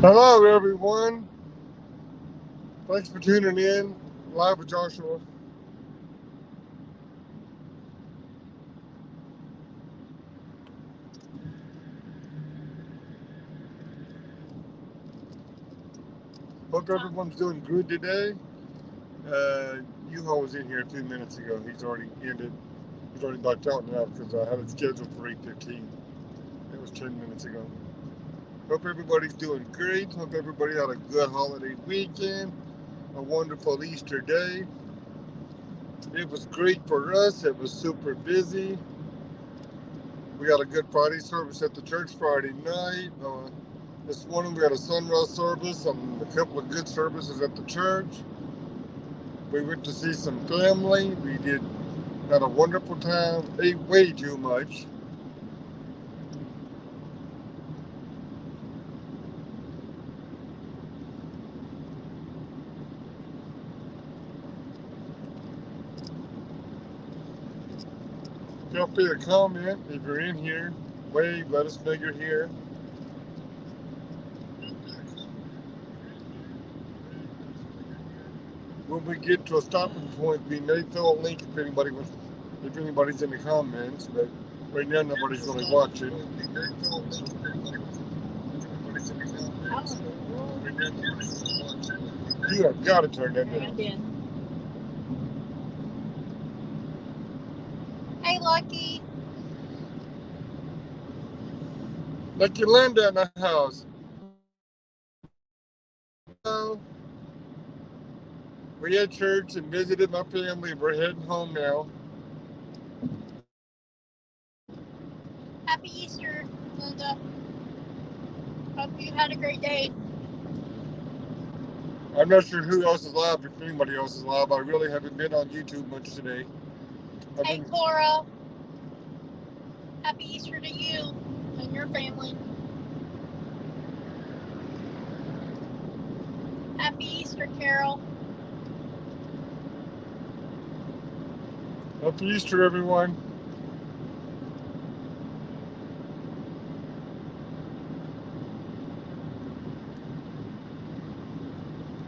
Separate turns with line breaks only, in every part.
Hello, everyone. Thanks for tuning in live with Joshua. Hope everyone's doing good today. U-Haul was in here 2 minutes ago. He's already ended. He's already backed out now because I had it scheduled for 8:15. It was 10 minutes ago. Hope everybody's doing great. Hope everybody had a good holiday weekend. A wonderful Easter day. It was great for us. It was super busy. We got a good Friday service at the church Friday night. This morning we had a sunrise service and a couple of good services at the church. We went to see some family. We did had a wonderful time. Ate way too much. Feel free to comment if you're in here. Wave, let us know you're here. When we get to a stopping point, we may throw a link if anybody's in the comments. But right now nobody's really watching. You have got to turn that down.
Hey, Lucky.
Lucky Linda in the house. Hello. We had church and visited my family. We're heading home now.
Happy Easter, Linda. Hope you had a great day.
I'm not sure who else is live, if anybody else is live. I really haven't been on YouTube much today.
Hey, Cora. Happy Easter to you and your family. Happy Easter, Carol.
Happy Easter, everyone.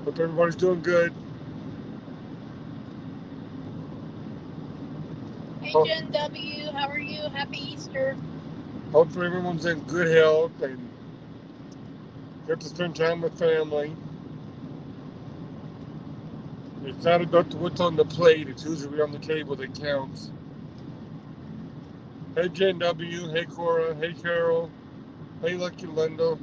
Hope everybody's doing good.
Hey, Jen W. How are you? Happy Easter.
Hopefully everyone's in good health and get to spend time with family. It's not about what's on the plate. It's who's on the table that counts. Hey, Jen W. Hey, Cora. Hey, Carol. Hey, Lucky Linda.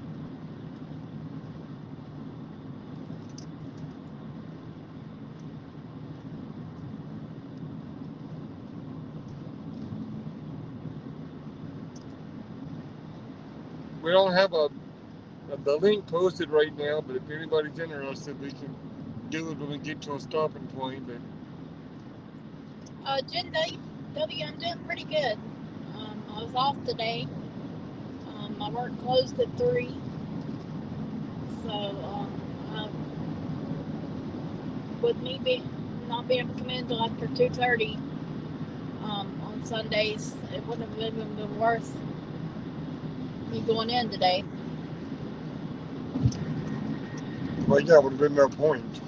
We don't have the link posted right now, but if anybody's interested, we can do it when we get to a stopping point. But
Jen W. I'm doing pretty good. I was off today. My work closed at 3. So, with me not being able to come in until after 2:30 on Sundays, it wouldn't have even been worth me going in today.
well, yeah, would have been no point.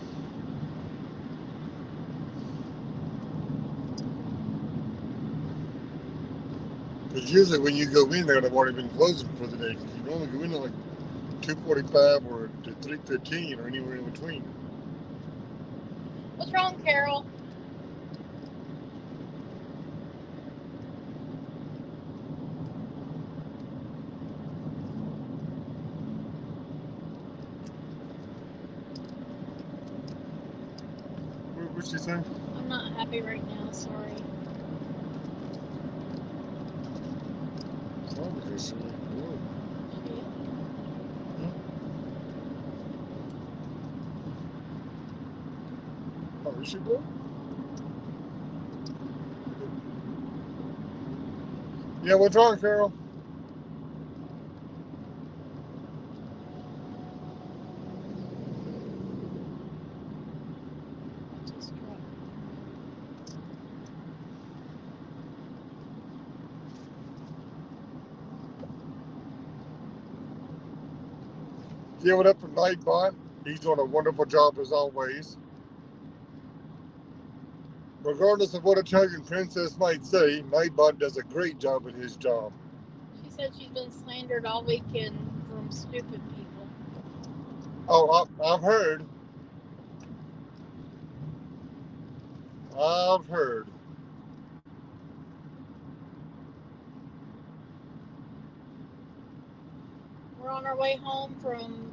Because usually when you go in there, they've already been closing for the day. Because you normally go in at like 2:45 or to 3:15 or anywhere in between.
What's wrong, Carol?
What's she saying?
I'm not happy right now, sorry.
Oh, because she. Oh, is she good? Yeah, what's wrong, Carol? Give it up for Nightbot. He's doing a wonderful job as always. Regardless of what a Italian princess might say, Nightbot does a great job at his job.
She said she's been slandered all weekend from stupid people.
Oh, I've heard. I've heard.
We're on our way home from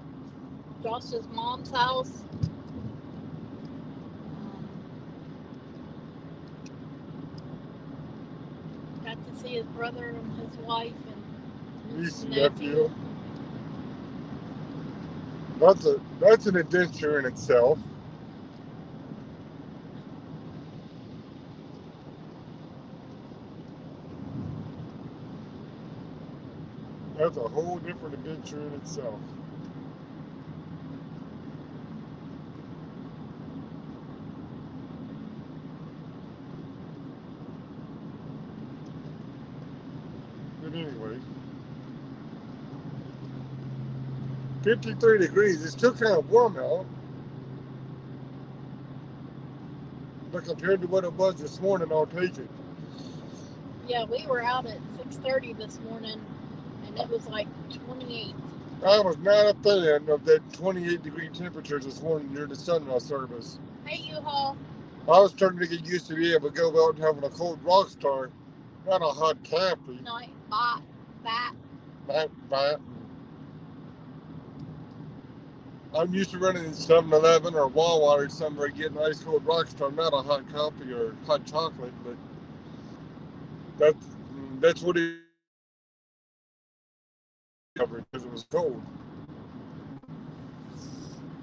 Josh's mom's house. Got to see his brother and his wife and
Niece
his
and
nephew.
That's an adventure in itself. That's a whole different adventure in itself. But anyway, 53 degrees. It's still kind of warm out. But compared to what it was this morning, I'll take it.
Yeah, we were out at 6:30 this morning, and it was like 28.
I was not a fan of that 28-degree temperature this morning near the sunrise service.
Hey, U-Haul.
I was starting to get used to being able to go out and having a cold rock star, not a hot coffee.
Night, bat.
I'm used to running in 7-Eleven or Wawa or somewhere getting ice cold rock star, not a hot coffee or hot chocolate, but that's what it covered because it was cold.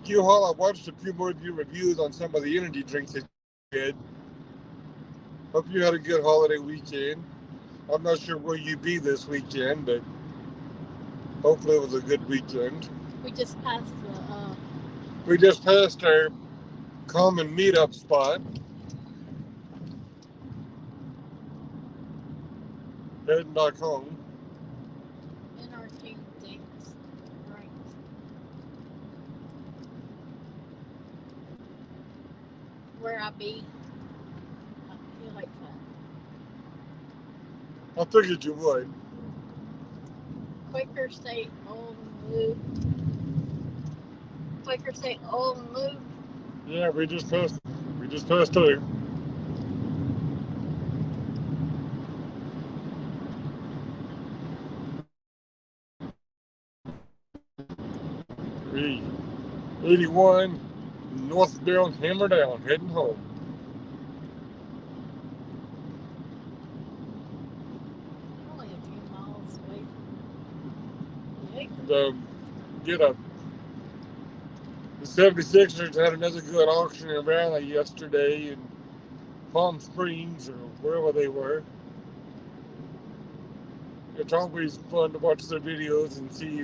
Q-Hall, I watched a few more of your reviews on some of the energy drinks that you did. Hope you had a good holiday weekend. I'm not sure where you be this weekend, but hopefully it was a good weekend.
We just passed
our common meetup spot. Heading back home.
NRT things. Right. Where I be. I feel like that.
I figured you would.
Quaker State Old Loop. Quaker State Old Loop.
Yeah, we just passed through. We 81 northbound Hammer Down, heading home.
Only a few miles away from
The 76ers had another good auction and rally yesterday in Palm Springs or wherever they were. It's always fun to watch their videos and see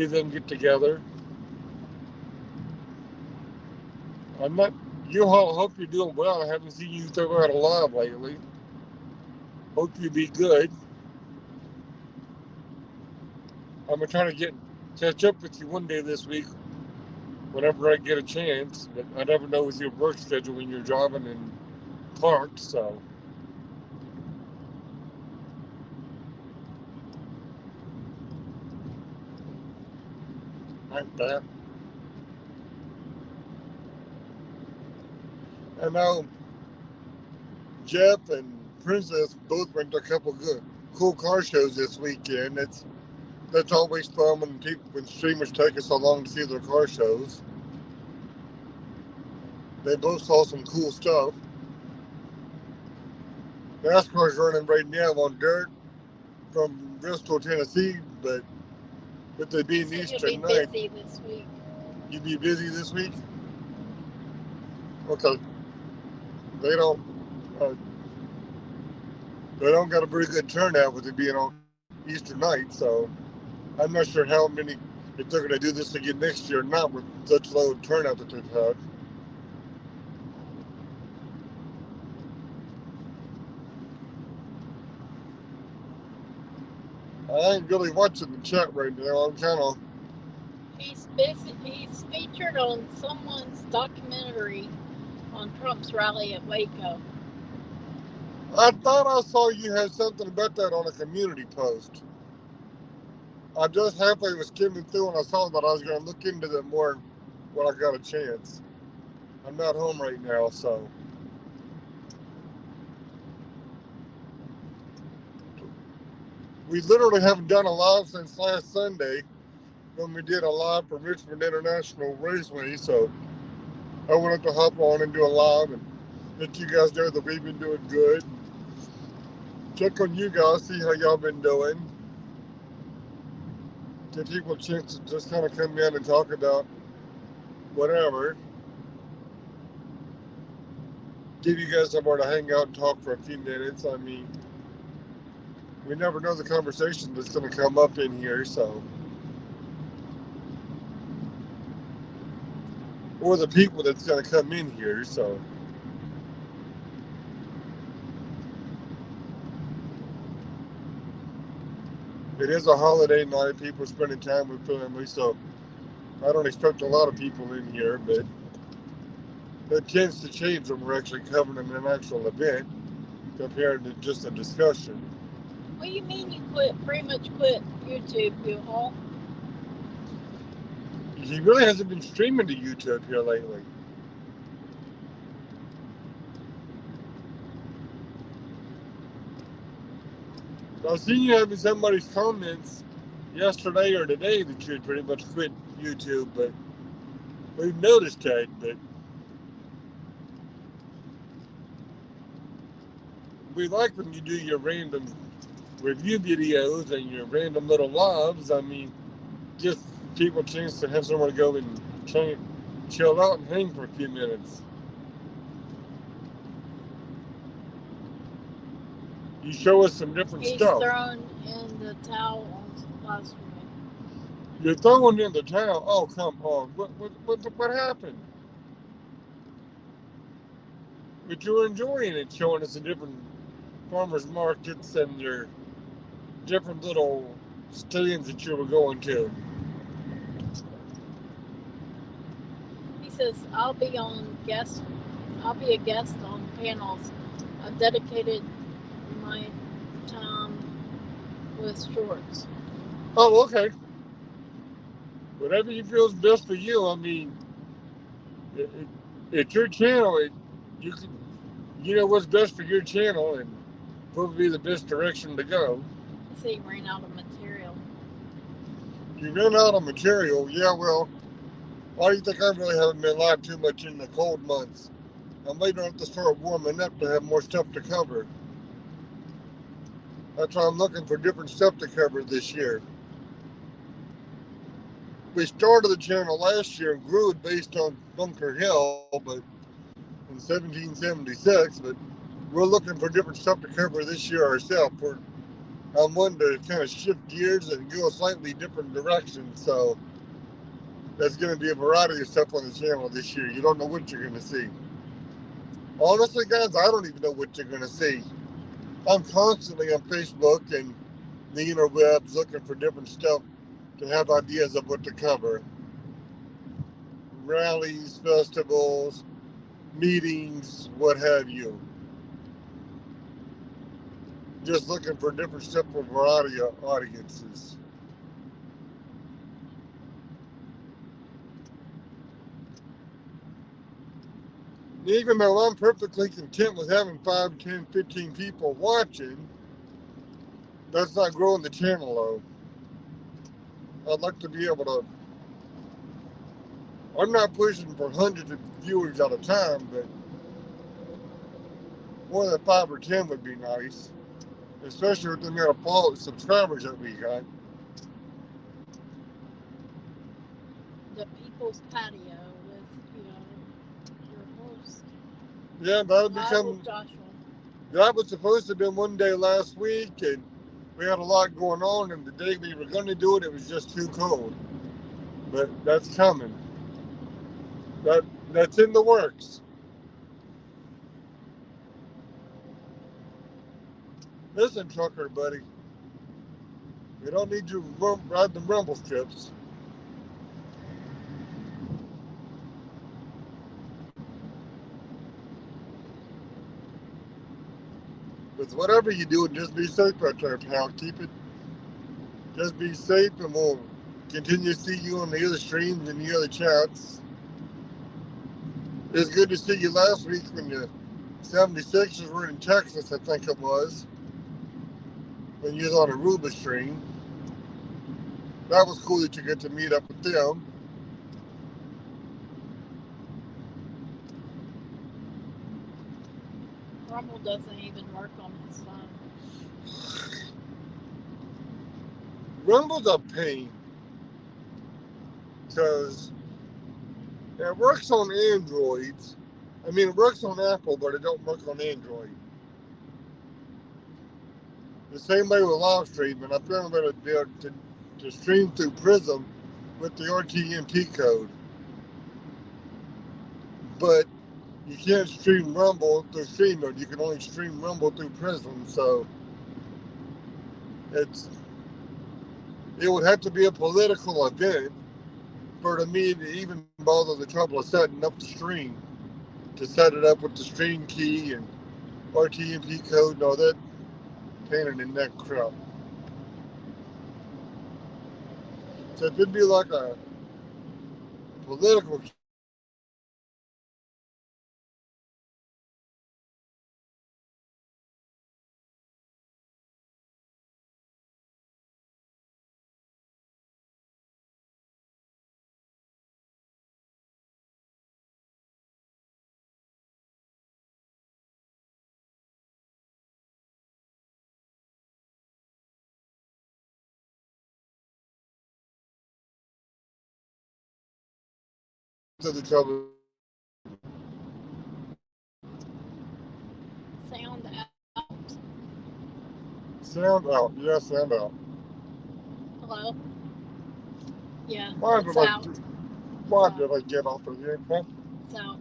them get together. Hope you're doing well. I haven't seen you throw out a live lately. Hope you be good. I'm gonna try to catch up with you one day this week, whenever I get a chance. But I never know with your work schedule when you're driving and parked, so. Like that. I know Jeff and Princess both went to a couple good, cool car shows this weekend. That's always fun when streamers take us so long to see their car shows. They both saw some cool stuff. NASCAR's running right now on dirt from Bristol, Tennessee, but with it being Easter night,
busy this week.
You be busy this week? Okay. They don't got a very good turnout with it being on Easter night, so I'm not sure how many, if they're going to do this again next year or not with such low turnout that they've had. I ain't really watching the chat right now. I'm kind of
He's featured on someone's documentary on Trump's rally at Waco.
I thought I saw you had something about that on a community post. I just halfway was skimming through and I saw that I was going to look into that more when I got a chance. I'm not home right now, so. We literally haven't done a live since last Sunday when we did a live for Richmond International Raceway, so I wanted to hop on and do a live and let you guys know that we've been doing good. Check on you guys, see how y'all been doing. Give people a chance to just kind of come in and talk about whatever. Give you guys somewhere to hang out and talk for a few minutes. I mean, we never know the conversation that's going to come up in here, so. Or the people that's going to come in here, so. It is a holiday night, people spending time with family, so I don't expect a lot of people in here, but that tends to change when we're actually covering an actual event compared to just a discussion.
What do you mean you pretty much quit YouTube, U-Haul?
He really hasn't been streaming to YouTube here lately. I've seen you having somebody's comments yesterday or today that you had pretty much quit YouTube, but we've noticed that. But we like when you do your random review videos and your random little lives. I mean, just people a chance to have somewhere to go and chill out and hang for a few minutes. You show us some different stuff.
He's thrown in the towel on live streaming.
You're throwing in the towel? Oh, come on. What happened? But you're enjoying it, showing us the different farmers markets and your different little stands that you were going to.
He says, I'll be a guest on panels. I've dedicated my time with shorts.
Oh, okay. Whatever you feel is best for you. I mean, it's your channel. You know what's best for your channel and what would be the best direction to go.
So he ran out of material.
You ran out of material? Yeah, well, why do you think I really haven't been live too much in the cold months? I'm waiting on it to start warming up to have more stuff to cover. That's why I'm looking for different stuff to cover this year. We started the channel last year and grew it based on Bunker Hill, but in 1776, but we're looking for different stuff to cover this year ourselves. I'm wanting to kind of shift gears and go a slightly different direction, so there's going to be a variety of stuff on the channel this year. You don't know what you're going to see. Honestly, guys, I don't even know what you're going to see. I'm constantly on Facebook and the interwebs looking for different stuff to have ideas of what to cover. Rallies, festivals, meetings, what have you. Just looking for different stuff for a variety of audiences. Even though I'm perfectly content with having 5, 10, 15 people watching, that's not growing the channel though. I'd like to be able to, I'm not pushing for hundreds of viewers at a time, but more than 5 or 10 would be nice, especially with the amount of subscribers that we got.
The People's Patio with, your host.
Yeah, that was supposed to have been one day last week, and we had a lot going on, and the day we were going to do it, it was just too cold. But that's coming. That's in the works. Listen, trucker buddy, we don't need you ride the rumble strips. Because whatever you do, just be safe out there, pal. Just be safe, and we'll continue to see you on the other streams and the other chats. It's good to see you last week when the 76ers were in Texas, I think it was, when you was on a Aruba stream. That was cool that you get to meet up with them.
Rumble doesn't even work on his phone.
Rumble's a pain. Because it works on Androids. I mean, it works on Apple, but it don't work on Android. The same way with live streaming. I'm going to be able to stream through Prism with the RTMP code. But you can't stream Rumble through StreamYard. You can only stream Rumble through Prism. So it would have to be a political event for me to even bother the trouble of setting up the stream. To set it up with the stream key and RTMP code and all that pain in the neck crap. So it could be like a political to the trouble.
Sound out.
Sound out. Yeah, sound out.
Hello? Yeah,
Why
it's
did I
out.
why did I get off of here? Huh?
It's out.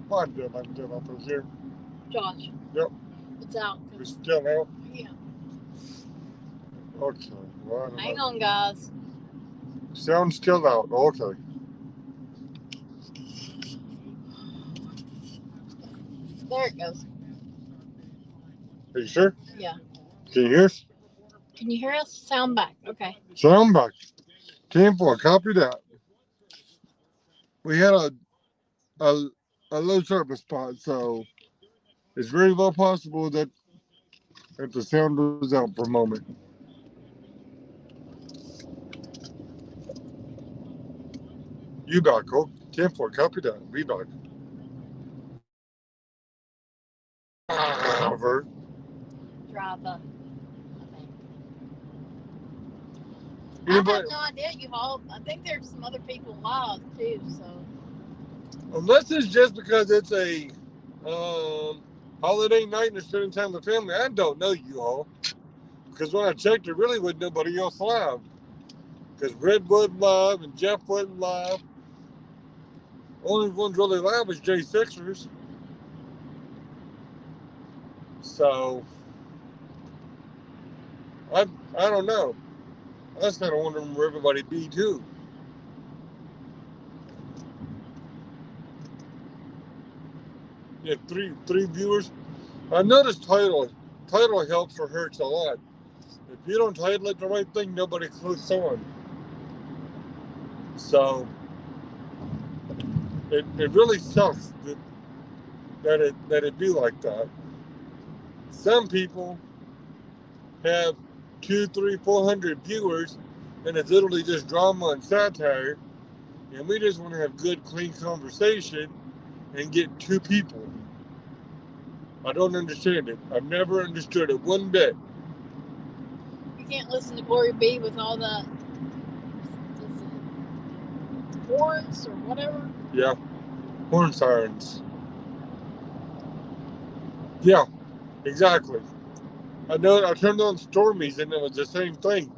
Why did I get off of here?
Josh.
Yep.
It's out.
It's still out?
Yeah.
Okay. Well,
Hang on, guys.
Sound's still out. Okay.
There it goes.
Are you sure?
Yeah.
Can you hear us?
Can you hear us? Sound back. Okay.
Sound back. 10-4. Copy that. We had a low service spot, so it's very well possible that the sound was out for a moment. You back, oh, 10-4. Copy that. Be back. Over.
Driver. I think. I
Anybody,
have no idea, you all. I think there's some other people live too, so.
unless it's just because it's a holiday night and they're spending time with family, I don't know you all. Because when I checked, there really wasn't nobody else live. Because Red wasn't live and Jeff wasn't live. Only ones really live was Jay Sixers. So I don't know. I was kind of wondering where everybody be too. Yeah, three viewers. I noticed title helps or hurts a lot. If you don't title it the right thing, nobody clicks on. So it really sucks that it be like that. Some people have 200, 300, 400 viewers, and it's literally just drama and satire. And we just want to have good, clean conversation and get two people. I don't understand it. I've never understood it one bit.
You can't listen to Glory B with all the horns or whatever.
Yeah, horn sirens. Yeah, exactly. I know. I turned on Stormies and it was the same thing.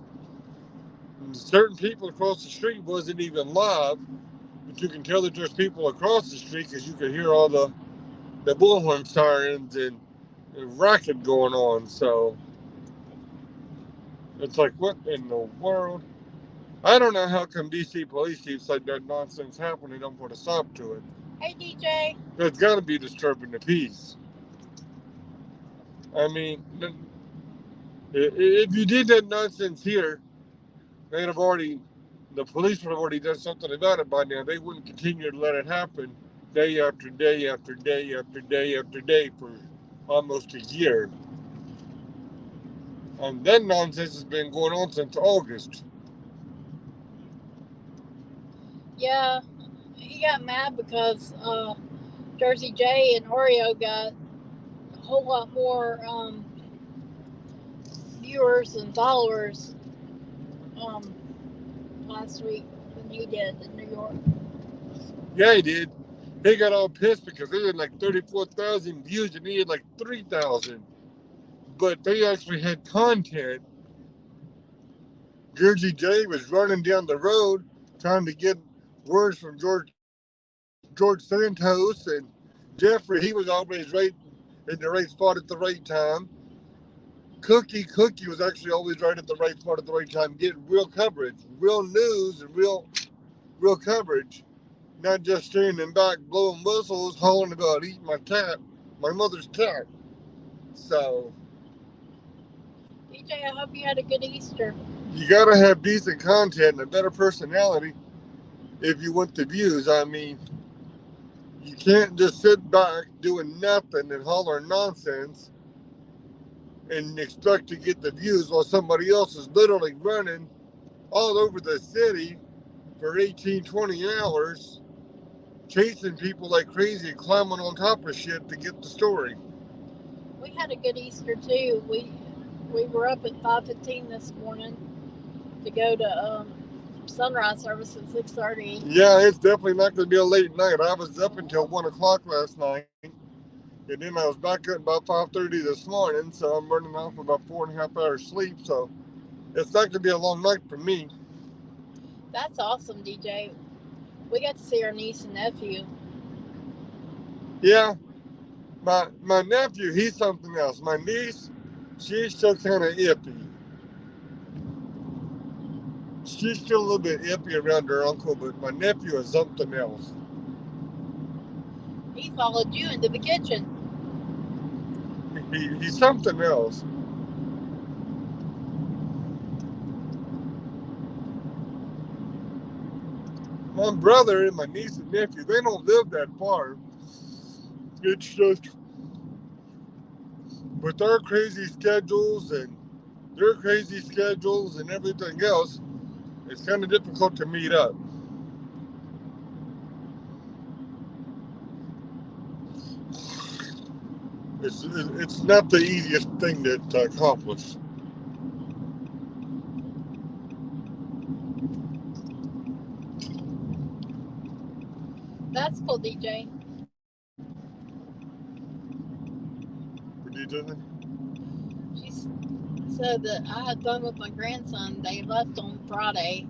And certain people across the street wasn't even live, but you can tell that there's people across the street because you can hear all the bullhorn sirens and racket going on. So it's like, what in the world? I don't know how come DC police keeps letting that nonsense happen and don't put a stop to it.
Hey, DJ.
It's got to be disturbing the peace. I mean, if you did that nonsense here, they'd have already, the police would have already done something about it by now. They wouldn't continue to let it happen day after day after day after day after day for almost a year. And that nonsense has been going on since August.
Yeah, he got mad because Jersey J and Oreo got a whole lot more viewers and followers last week than he did in New York.
Yeah, he did. He got all pissed because they had like 34,000 views and he had like 3,000. But they actually had content. Jersey J was running down the road trying to get words from George Santos and Jeffrey. He was always right in the right spot at the right time. Cookie was actually always right at the right spot at the right time, getting real coverage, real news, and real coverage. Not just standing back, blowing whistles, hollering about eating my mother's cat. So
DJ, I hope you had a good Easter.
you gotta have decent content and a better personality if you want the views. I mean, you can't just sit back doing nothing and hollering nonsense and expect to get the views while somebody else is literally running all over the city for 18, 20 hours, chasing people like crazy and climbing on top of shit to get the story.
We had a good Easter too. We were up at 5:15 this morning to go to sunrise service at 6:30.
Yeah, it's definitely not going to be a late night. I was up until 1 o'clock last night, and then I was back up about 5:30 this morning, so I'm running off about 4.5 hours sleep, so it's not going to be a long night for me.
That's awesome, DJ. We got to see our niece and nephew.
Yeah, my nephew, he's something else. My niece, she's still kind of iffy. She's still a little bit iffy around her uncle, but my nephew is something else.
He followed you into the kitchen.
He's something else. My brother and my niece and nephew, they don't live that far. It's just with our crazy schedules and their crazy schedules and everything else, it's kind of difficult to meet up. It's not the easiest thing to accomplish.
That's cool, DJ.
What are you doing?
She said that I had fun with my grandson. They left on Friday,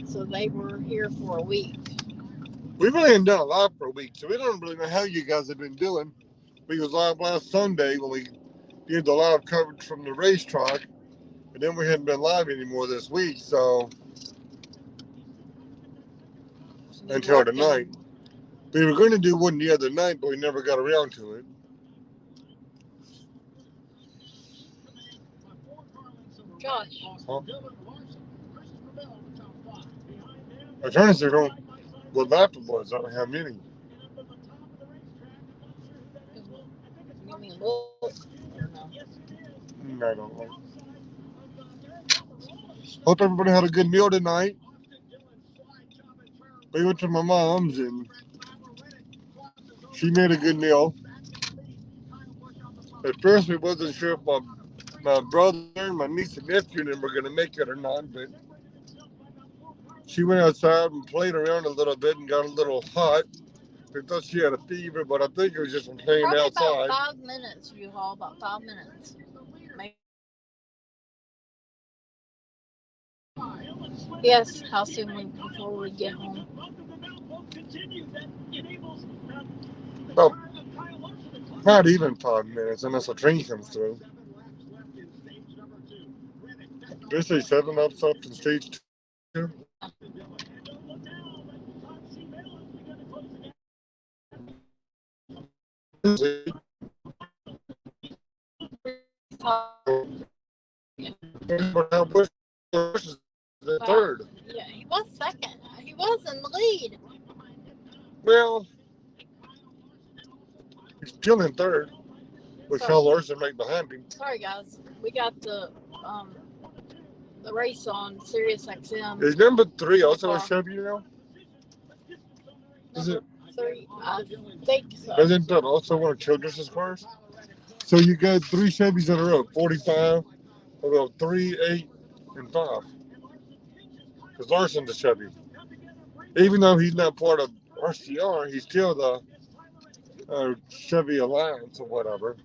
so they were here for a week.
We really hadn't done a lot for a week, so we don't really know how you guys have been doing. We was live last Sunday when we did the live coverage from the racetrack, and then we hadn't been live anymore this week, so until tonight. We were going to do one the other night, but we never got around to it.
Josh.
Huh? I'm trying to say what lap it was. I don't know how many.
You mean look?
I don't know. Hope everybody had a good meal tonight. We went to my mom's and she made a good meal. At first, we wasn't sure if my brother, my niece, and nephew and them were going to make it or not, but she went outside and played around a little bit and got a little hot. They thought she had a fever, but I think it was just from playing
Probably
outside.
About 5 minutes, you haul. About 5 minutes. Maybe. Yes, how soon before we get home?
About not even 5 minutes unless a train comes through. They say 7 laps up in stage 2. Bush is the third.
Yeah, he was second. He was in the lead.
Well, he's still in third with Kyle Larson right behind him.
Sorry, guys. We got the race on Sirius XM.
Is number 3 also a Chevy now? Is it?
3, I think so.
Isn't that also one of Childress's cars? So you got 3 Chevys in a row, 45, well, 3, 8, and 5. Because Larson's a Chevy. Even though he's not part of RCR, he's still the Chevy Alliance or whatever.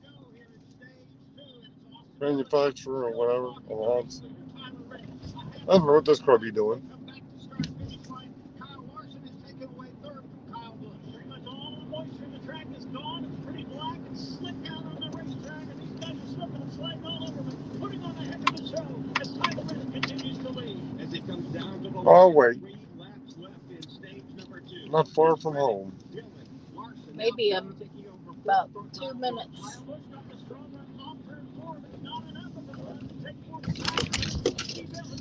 Manufacturer or whatever, Alliance. I don't know what this car be doing. Oh, wait. Not far from home.
Maybe about 2 minutes.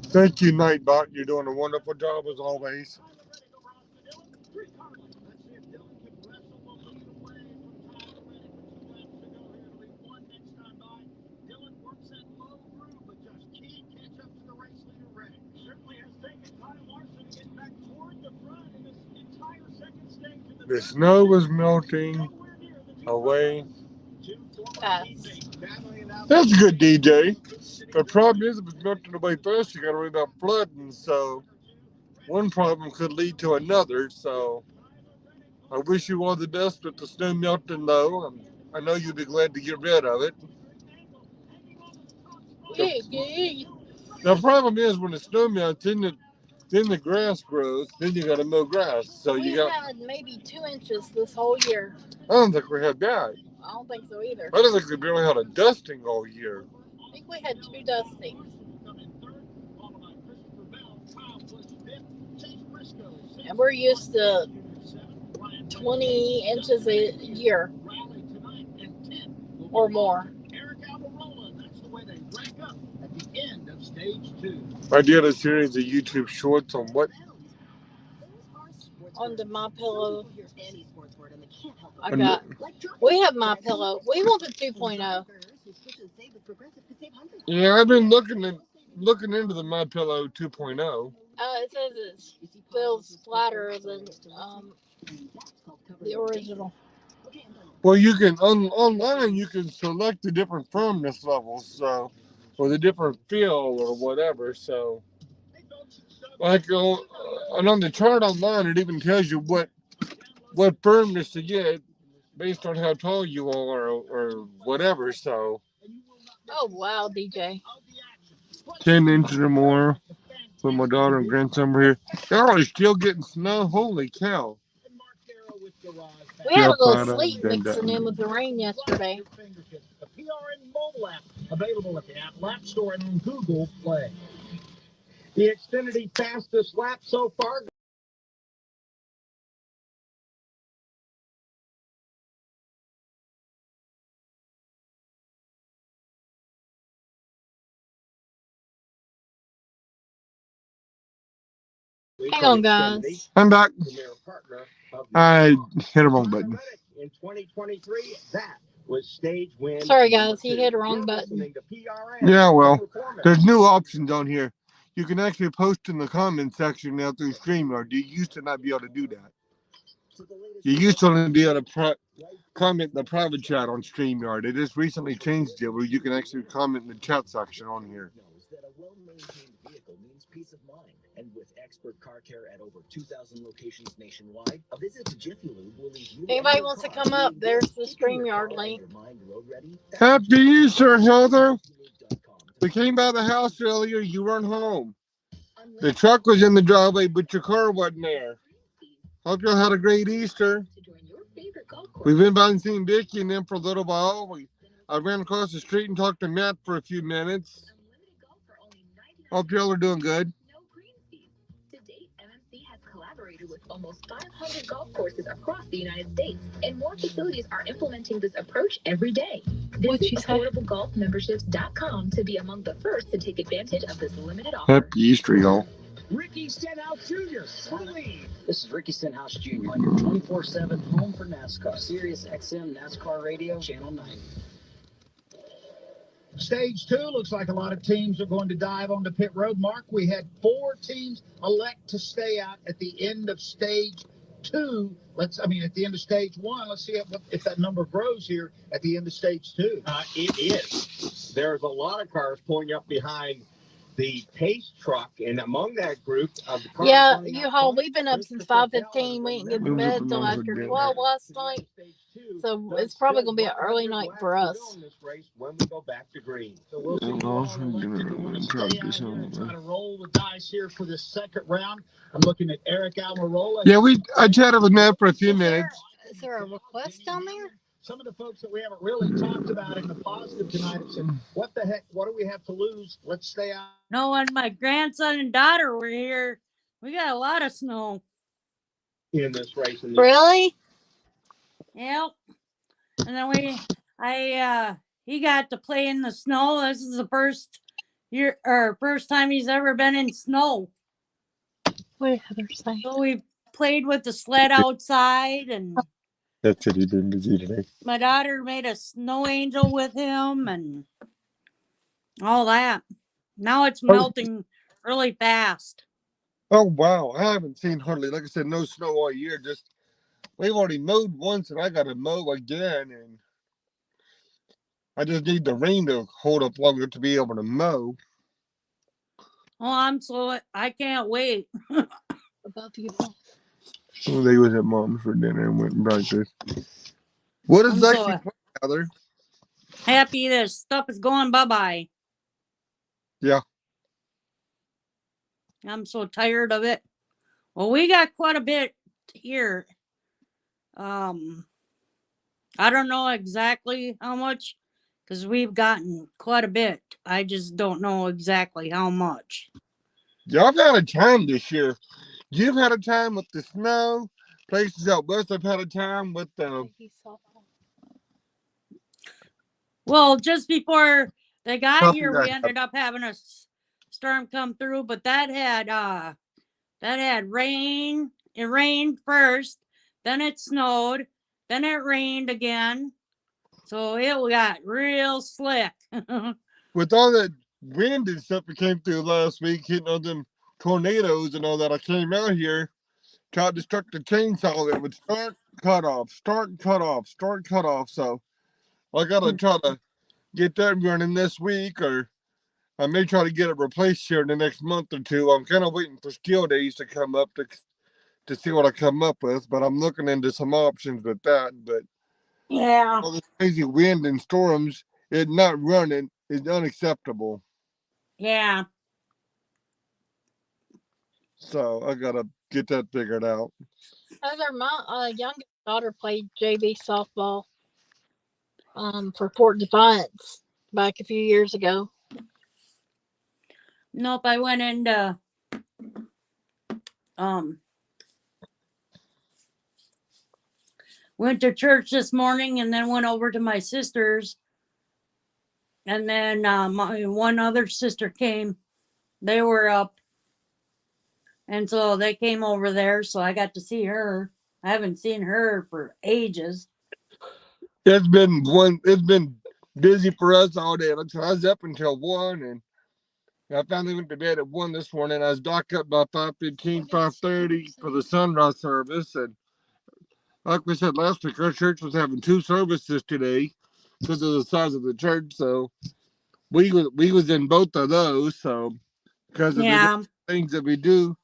Thank you, Nightbot. You're doing a wonderful job as always. The snow was melting away. That's good, DJ. The problem is, if it's melting away fast, you got to worry about flooding. So, one problem could lead to another. So, I wish you all the best with the snow melting, though. I know you'll be glad to get rid of it. The problem is, when the snow melts, then the grass grows. Then you got to mow grass. So
we had maybe 2 inches this whole year.
I don't think we had that.
I don't think so either.
I don't think we really had a dusting all year.
I think we had 2 dustings. And we're used to 20 inches a year or more.
I did a series of YouTube shorts on what?
On the MyPillow. We have MyPillow. We want the 2.0.
Yeah, I've been looking into the MyPillow 2.0.
It says it feels flatter than the original.
Well, you can online you can select the different firmness levels, so or the different feel or whatever. So, like, and on the chart online, it even tells you what firmness to get based on how tall you are or whatever. So.
Oh wow, DJ.
10 inches or more. With my daughter and grandson were here. They're still getting snow. Holy cow.
We had a little sleet mixing in with the rain yesterday.
The PRN mobile app available at the App Store and on Google Play. The Xfinity fastest lap so far.
Hang on, guys.
I'm back. I hit a wrong button.
In 2023, that was stage win.
Sorry, guys. He hit a wrong button.
Yeah, well, there's new options on here. You can actually post in the comment section now through StreamYard. You used to not be able to do that. You used to only be able to comment in the private chat on StreamYard. They just recently changed it where you can actually comment in the chat section on here.
Peace of mind. And with expert car care at over 2,000 locations nationwide, a visit to Jiffy Lube will leave you.
Anybody wants to come up, there's the StreamYard link.
Happy Easter, Heather. We came by the house earlier. You weren't home. The truck was in the driveway, but your car wasn't there. Hope y'all had a great Easter. We went by and seen Vicky and them for a little while. I ran across the street and talked to Matt for a few minutes. Hope y'all are doing good.
MMC has collaborated with almost 500 golf courses across the United States, and more facilities are implementing this approach every day. Visit AffordableGolfMemberships.com to be among the first to take advantage of this limited offer.
Happy Easter, y'all.
Ricky Stenhouse Jr. Believe.
This is Ricky Stenhouse Jr. on your 24/7 home for NASCAR. Sirius XM NASCAR Radio, Channel 9.
Stage 2 looks like a lot of teams are going to dive onto pit road. Mark, we had 4 teams elect to stay out at the end of stage 2. At the end of stage 1. Let's see if that number grows here at the end of stage 2.
It is. There's a lot of cars pulling up behind the pace truck, and among that group of the cars.
Yeah, U-Haul, we've been up since 5:15. We didn't get to bed till after 12 last night. So it's probably going to be an early night for us.
When we go back to green.
So we'll see. Try to roll the dice here for the second round. I'm looking at Eric Almirola.
Yeah, I chatted with Matt for a few minutes.
Is there a request down there?
Some of the folks that we haven't really talked about in the positive tonight have said, what the heck, what do we have to lose? Let's stay out.
No, when my grandson and daughter were here, we got a lot of snow.
In this race.
Really?
Yep. And then he got to play in the snow. This is the first time he's ever been in snow.
What did Heather say?
So we played with the sled outside, and
That's it. He's been busy today.
my daughter made a snow angel with him and all that. Now it's melting really fast.
Oh, wow. I haven't seen hardly, like I said, no snow all year. We've already mowed once, and I got to mow again. And I just need the rain to hold up longer to be able to mow.
Oh, I can't wait.
Above you.
Well, they was at Mom's for dinner and went and breakfast. What is actually Heather?
Happy this stuff is going bye-bye.
Yeah.
I'm so tired of it. Well, we got quite a bit here. I don't know exactly how much, because we've gotten quite a bit. I just don't know exactly how much.
Y'all had a time this year. You've had a time with the snow. Places out west have had a time with the...
Well, just before they got here, we ended up having a storm come through, but that had rain. It rained first, then it snowed, then it rained again. So it got real slick.
With all that wind and stuff that came through last week, hitting all them tornadoes and all that, I came out here, tried to start the chainsaw. It would start, cut off, start, cut off, start, cut off. So I got to try to get that running this week, or I may try to get it replaced here in the next month or two. I'm kind of waiting for skill days to come up to see what I come up with, but I'm looking into some options with that. But
yeah,
all this crazy wind and storms, it not running is unacceptable.
Yeah.
So I gotta get that figured out.
My youngest daughter played JV softball for Fort Defiance back a few years ago.
Nope, I went into went to church this morning and then went over to my sister's. And then my one other sister came. They were up. And so they came over there, so I got to see her. I haven't seen her for ages.
It's been busy for us all day. I was up until 1, and I finally went to bed at 1 this morning. I was docked up by 5:15, 5:30 for the sunrise service. And like we said last week, our church was having 2 services today because of the size of the church. So we was in both of those. So because of the things that we do,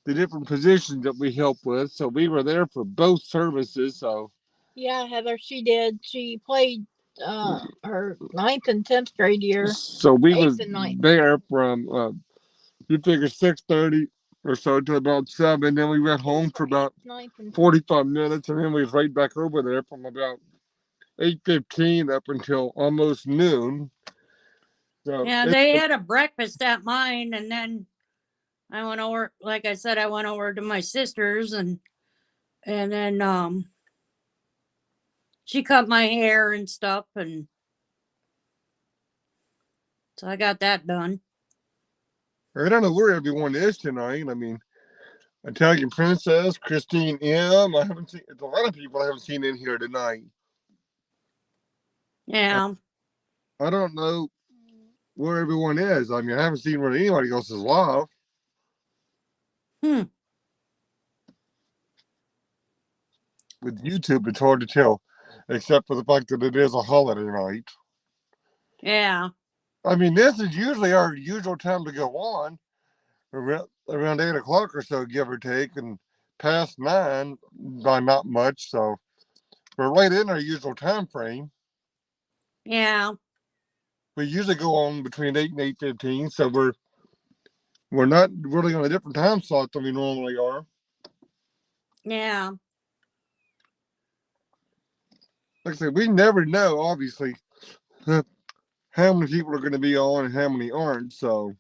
the different positions that we help with. So we were there for both services. So
yeah, Heather, she did. She played her 9th and 10th grade year.
So we was there from you figure 6:30 or so to about 7. Then we went home for about 45 minutes, and then we was right back over there from about 8:15 up until almost noon. So
yeah, they had a breakfast at mine, and then I went over, like I said, I went over to my sister's and then she cut my hair and stuff, and so I got that done.
I don't know where everyone is tonight. I mean, Italian Princess, Christine M. I haven't seen. It's a lot of people I haven't seen in here tonight.
Yeah.
I don't know where everyone is. I mean, I haven't seen where anybody else is live. With YouTube, it's hard to tell, except for the fact that it is a holiday night.
Yeah.
I mean, this is usually our usual time to go on, around 8 o'clock or so, give or take, and past 9 by not much. So we're right in our usual time frame.
Yeah.
We usually go on between 8 and 8:15, so we're not really on a different time slot than we normally are.
Yeah.
Like I said, we never know, obviously, how many people are going to be on and how many aren't. So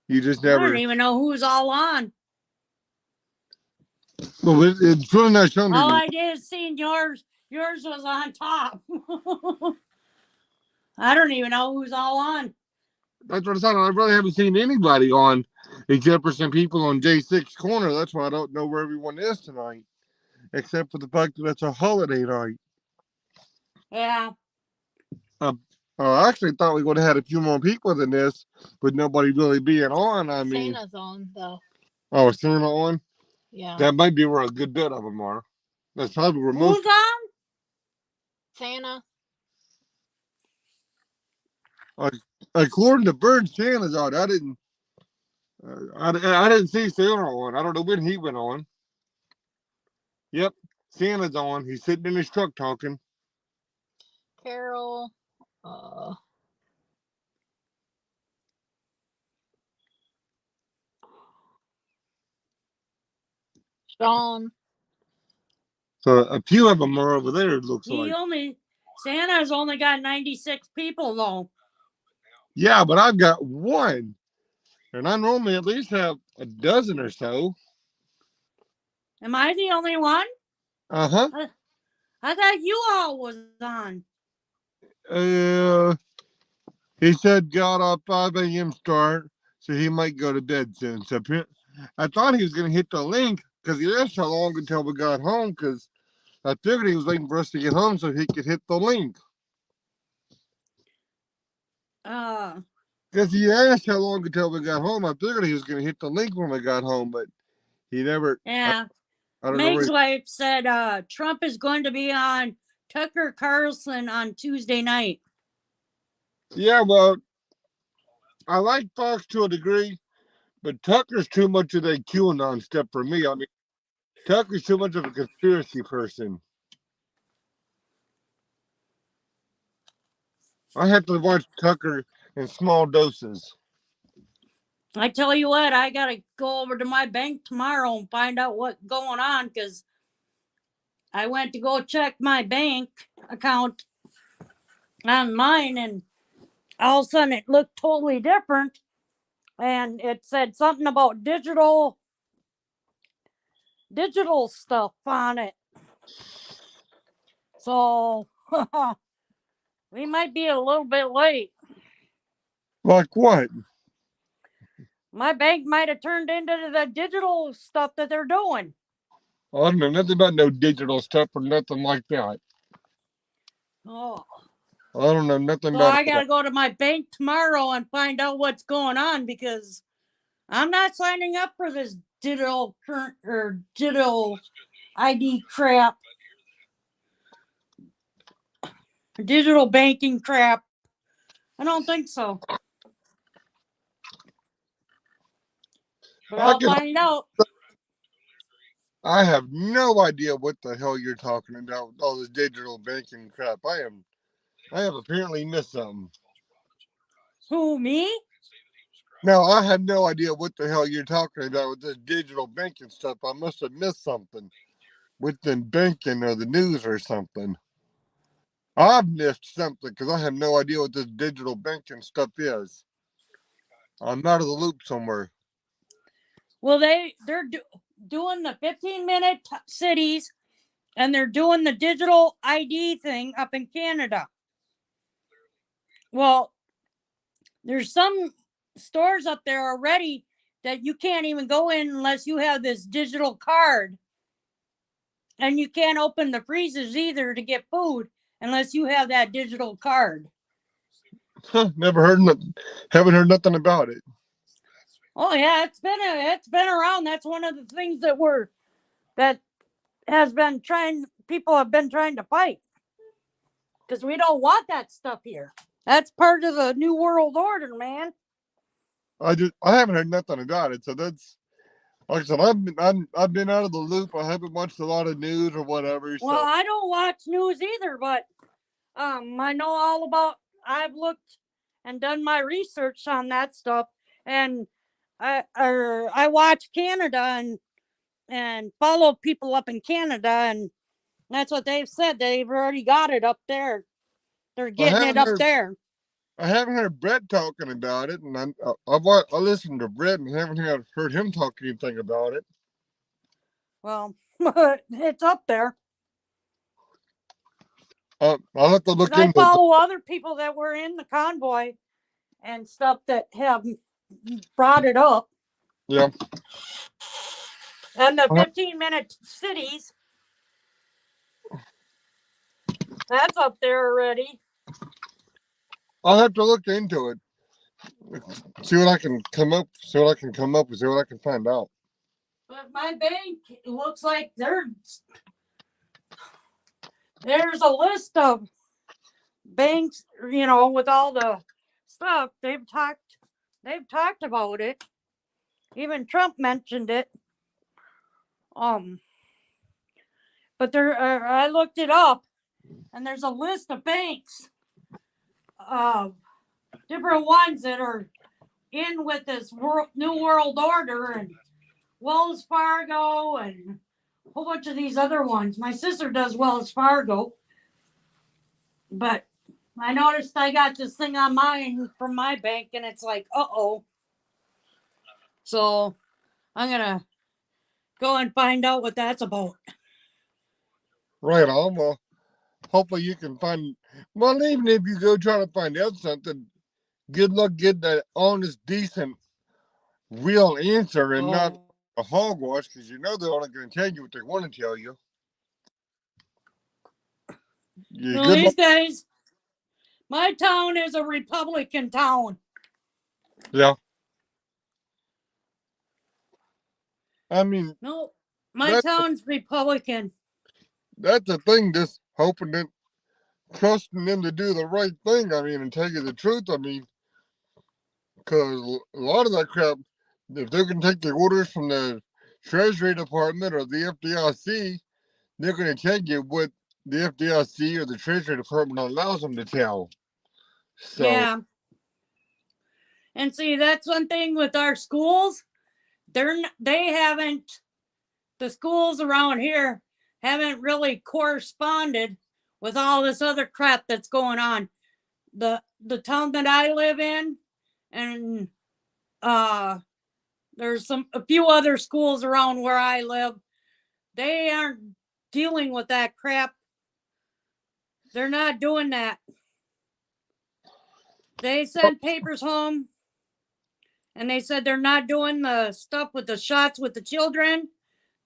you just
I
never.
don't even know who's all on.
Well, it's really not showing me.
All I did is see yours. Yours was on top. I don't even know who's all on.
That's what I thought. I really haven't seen anybody on, except for some people on J6 Corner. That's why I don't know where everyone is tonight, except for the fact that it's a holiday night.
Yeah.
I actually thought we would have had a few more people than this, with nobody really being on. I mean,
Santa's on though.
Oh, is Santa on?
Yeah.
That might be where a good bit of them are. That's probably where
Who's on?
Santa.
According to Bird, Santa's on. I didn't see Santa on. I don't know when he went on. Yep, Santa's on. He's sitting in his truck talking.
Carol. Sean.
So a few of them are over there, it looks like.
Santa's only got 96 people though.
Yeah, but I've got one. And I normally at least have a dozen or so.
Am I the only one?
Uh-huh.
I thought you all was on.
He said got up 5 a.m. start, so he might go to bed soon. So I thought he was going to hit the link because he asked how long until we got home, because I figured he was waiting for us to get home so he could hit the link. Because he asked how long until we got home. I figured he was going to hit the link when we got home, but he never.
Yeah.
I don't
Meg's
know.
wife said Trump is going to be on Tucker Carlson on Tuesday night.
Yeah, well, I like Fox to a degree, but Tucker's too much of a QAnon step for me. I mean, Tucker's too much of a conspiracy person. I have to watch Tucker in small doses.
I tell you what, I got to go over to my bank tomorrow and find out what's going on, because I went to go check my bank account on mine, and all of a sudden it looked totally different. And it said something about digital stuff on it. So we might be a little bit late.
Like what?
My bank might have turned into the digital stuff that they're doing.
I don't know nothing about no digital stuff or nothing like that.
Oh.
I don't know nothing
So
about
I got to go to my bank tomorrow and find out what's going on, because I'm not signing up for this digital ID crap. Digital banking crap. I don't think so. But I'll find out.
I have no idea what the hell you're talking about with all this digital banking crap. I have apparently missed something.
Who, me?
No, I have no idea what the hell you're talking about with this digital banking stuff. I must have missed something within banking or the news or something. I've missed something because I have no idea what this digital banking stuff is. I'm out of the loop somewhere.
Well, they're doing the 15-minute cities, and they're doing the digital ID thing up in Canada. Well, there's some stores up there already that you can't even go in unless you have this digital card. And you can't open the freezers either to get food unless you have that digital card.
Huh, never heard nothing. Haven't heard nothing about it.
Oh yeah, it's been around. That's one of the things that has been people have been trying to fight. Because we don't want that stuff here. That's part of the New World Order, man.
I haven't heard nothing about it. So that's, like I said, I've been out of the loop. I haven't watched a lot of news or whatever.
Well,
So
I don't watch news either, but I know all about. I've looked and done my research on that stuff, and I watch Canada and follow people up in Canada, and that's what they've said. They've already got it up there. They're getting it up there.
I haven't heard Brett talking about it, and I listened to Brett and haven't heard him talk anything about it.
Well, it's up there.
I'll have to look
I
into
follow other people that were in the convoy and stuff that have brought it up.
Yeah.
And the 15-minute cities, that's up there already.
I'll have to look into it. See what I can come up with, see what I can find out.
But my bank looks like there's a list of banks, with all the stuff. They've talked about it. Even Trump mentioned it. But I looked it up, and there's a list of banks, different ones that are in with this New World Order, and Wells Fargo, and a whole bunch of these other ones. My sister does Wells Fargo, but I noticed I got this thing on mine from my bank, and it's like, uh-oh. So I'm gonna go and find out what that's about.
Right on. Well, hopefully you can find. Well, even if you go try to find out something, good luck getting that honest, decent, real answer, and not a hogwash, because they're only going to tell you what they want to tell you.
Yeah, these days, my town is a Republican town.
Yeah. I mean,
no, my town's Republican.
That's the thing, just hoping that, trusting them to do the right thing, and tell you the truth, because a lot of that crap, if they can take the orders from the Treasury Department or the FDIC, they're going to tell you what the FDIC or the Treasury Department allows them to tell. So,
yeah. And see, that's one thing with our schools. The schools around here haven't really corresponded with all this other crap that's going on. The town that I live in, and there's a few other schools around where I live, they aren't dealing with that crap. They're not doing that. They sent papers home, and they said they're not doing the stuff with the shots with the children.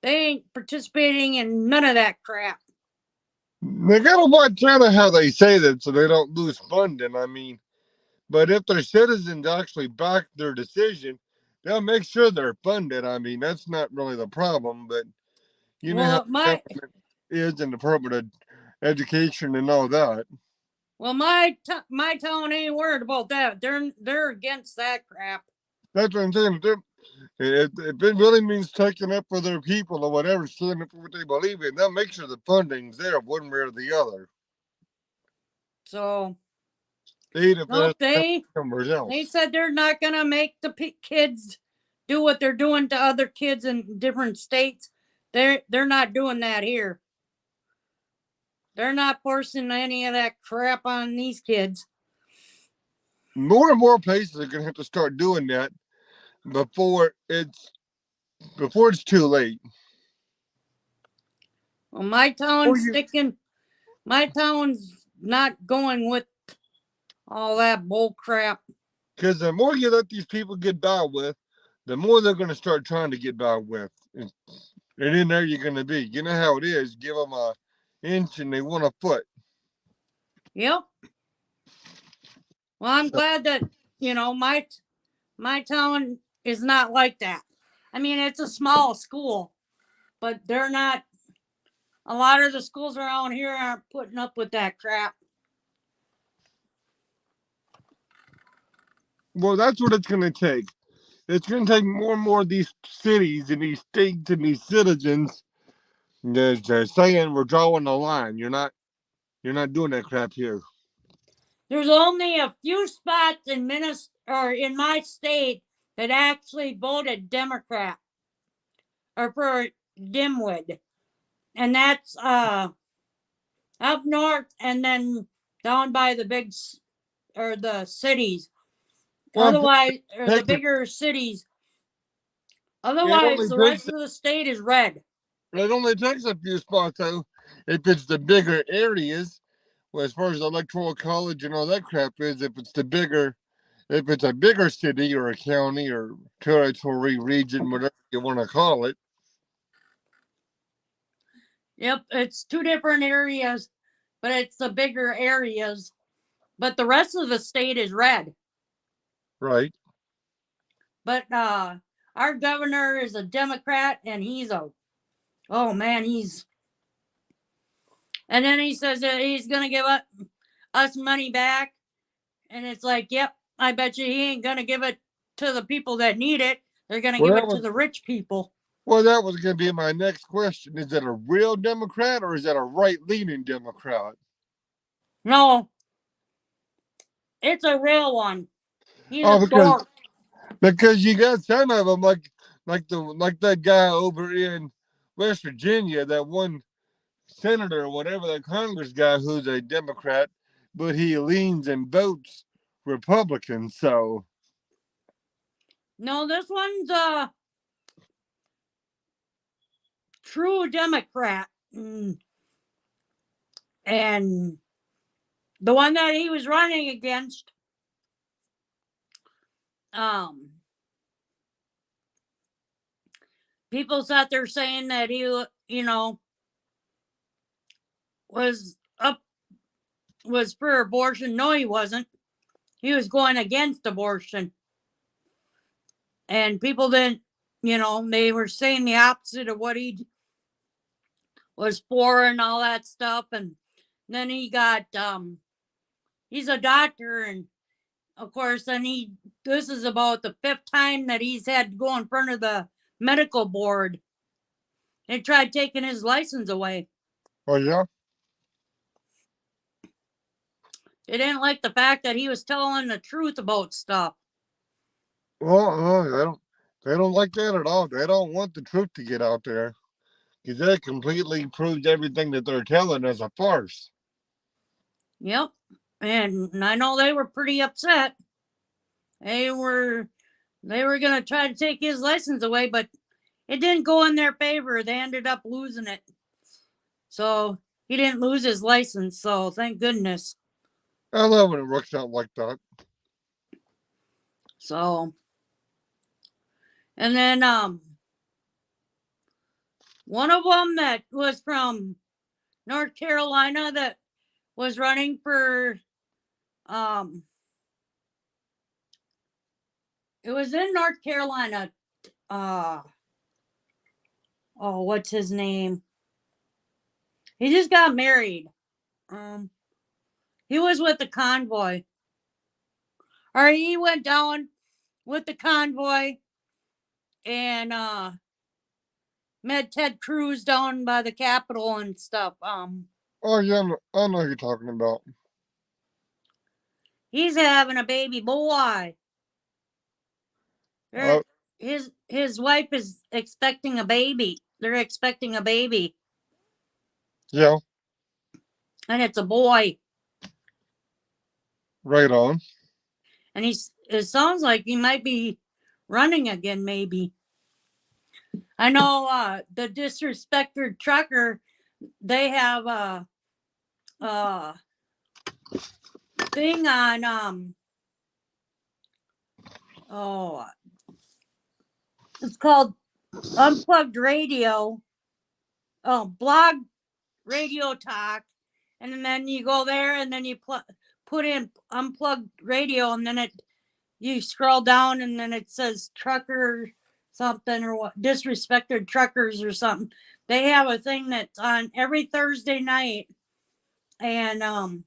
They ain't participating in none of that crap.
They gotta watch out of how they say that so they don't lose funding. But if their citizens actually back their decision, they'll make sure they're funded. That's not really the problem, but know how the government is in the Department of Education and all that.
Well, my town ain't worried about that. They're against that crap.
That's what I'm saying. If it really means taking up for their people or whatever, standing up for what they believe in, they'll make sure the funding's there one way or the other.
So, they said they're not going to make the kids do what they're doing to other kids in different states. They're not doing that here. They're not forcing any of that crap on these kids.
more and more places are gonna have to start doing that before it's too late.
Well, my town's not going with all that bull crap.
Because the more you let these people get by with, the more they're gonna start trying to get by with. And in there you're gonna be. You know how it is. Give them an inch and they want a foot.
Yep. Well, I'm glad that, my town is not like that. I mean, it's a small school, but they're not, a lot of the schools around here aren't putting up with that crap.
Well, that's what it's going to take. It's going to take more and more of these cities and these states and these citizens they're saying we're drawing the line. You're not doing that crap here.
There's only a few spots in in my state that actually voted Democrat or for Dimwood, and that's up north and then down by the the cities.
Well,
Otherwise, or the bigger cities. Otherwise, the rest of the state is red.
It only takes a few spots though. If it's the bigger areas, well, as far as the electoral college and all that crap is, if it's a bigger city or a county or territory, region, whatever you want to call it.
Yep, it's two different areas, but it's the bigger areas. But the rest of the state is red.
Right.
But our governor is a Democrat, and and then he says that he's going to give us money back. And it's like, yep, I bet you he ain't going to give it to the people that need it. They're going to give it to the rich people.
Well, that was going to be my next question. Is that a real Democrat or is that a right-leaning Democrat?
No, it's a real one. He's a dork.
Because you got some of them like that guy over in West Virginia, that one senator or whatever, that Congress guy who's a Democrat, but he leans and votes Republican. So
no, this one's a true Democrat. And the one that he was running against, people sat there saying that he, was for abortion. No, he wasn't. He was going against abortion. And people didn't, they were saying the opposite of what he was for and all that stuff. And then he got, he's a doctor. And of course, then this is about the 5th time that he's had to go in front of the medical board. They tried taking his license away.
Oh, yeah?
They didn't like the fact that he was telling the truth about stuff.
Well, they don't like that at all. They don't want the truth to get out there, because that completely proves everything that they're telling as a farce.
Yep. And I know they were pretty upset. They were going to try to take his license away, but it didn't go in their favor. They ended up losing it. So he didn't lose his license. So thank goodness.
I love when it works out like that.
So, and then one of them that was from North Carolina that was running for it was in North Carolina. What's his name? He just got married. He was with the convoy. Or he went down with the convoy and met Ted Cruz down by the Capitol and stuff.
Oh yeah, I know who you're talking about.
He's having a baby boy. His wife is expecting a baby. They're expecting a baby.
Yeah.
And it's a boy.
Right on.
and it sounds like he might be running again, maybe. I know the Disrespected Trucker, they have a thing on it's called Unplugged Radio. Blog Radio Talk, and then you go there and then you put in Unplugged Radio, and then you scroll down and then it says trucker something or what, Disrespected Truckers or something. They have a thing that's on every Thursday night, and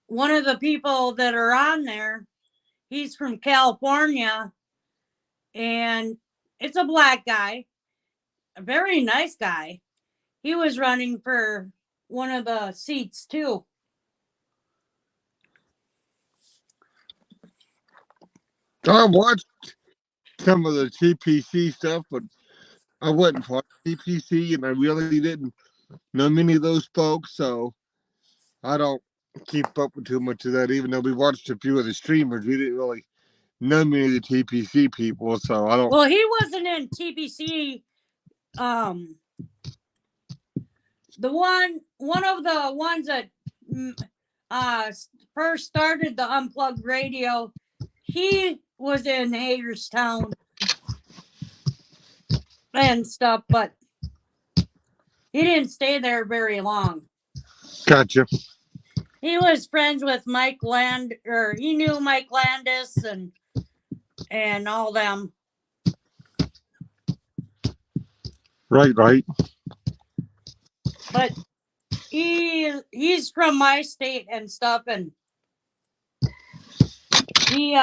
one of the people that are on there, he's from California, and it's a black guy, a very nice guy. He was running for one of the seats too.
I watched some of the TPC stuff, but I wasn't for TPC, and I really didn't know many of those folks, so I don't keep up with too much of that. Even though we watched a few of the streamers, we didn't really know many of the TPC people, so I don't.
Well, he wasn't in TPC. One of the ones that first started the Unplugged Radio, he was in Hagerstown and stuff, but he didn't stay there very long.
Gotcha.
He was friends with Mike he knew Mike Landis and all them.
Right.
But he's from my state and stuff, and he's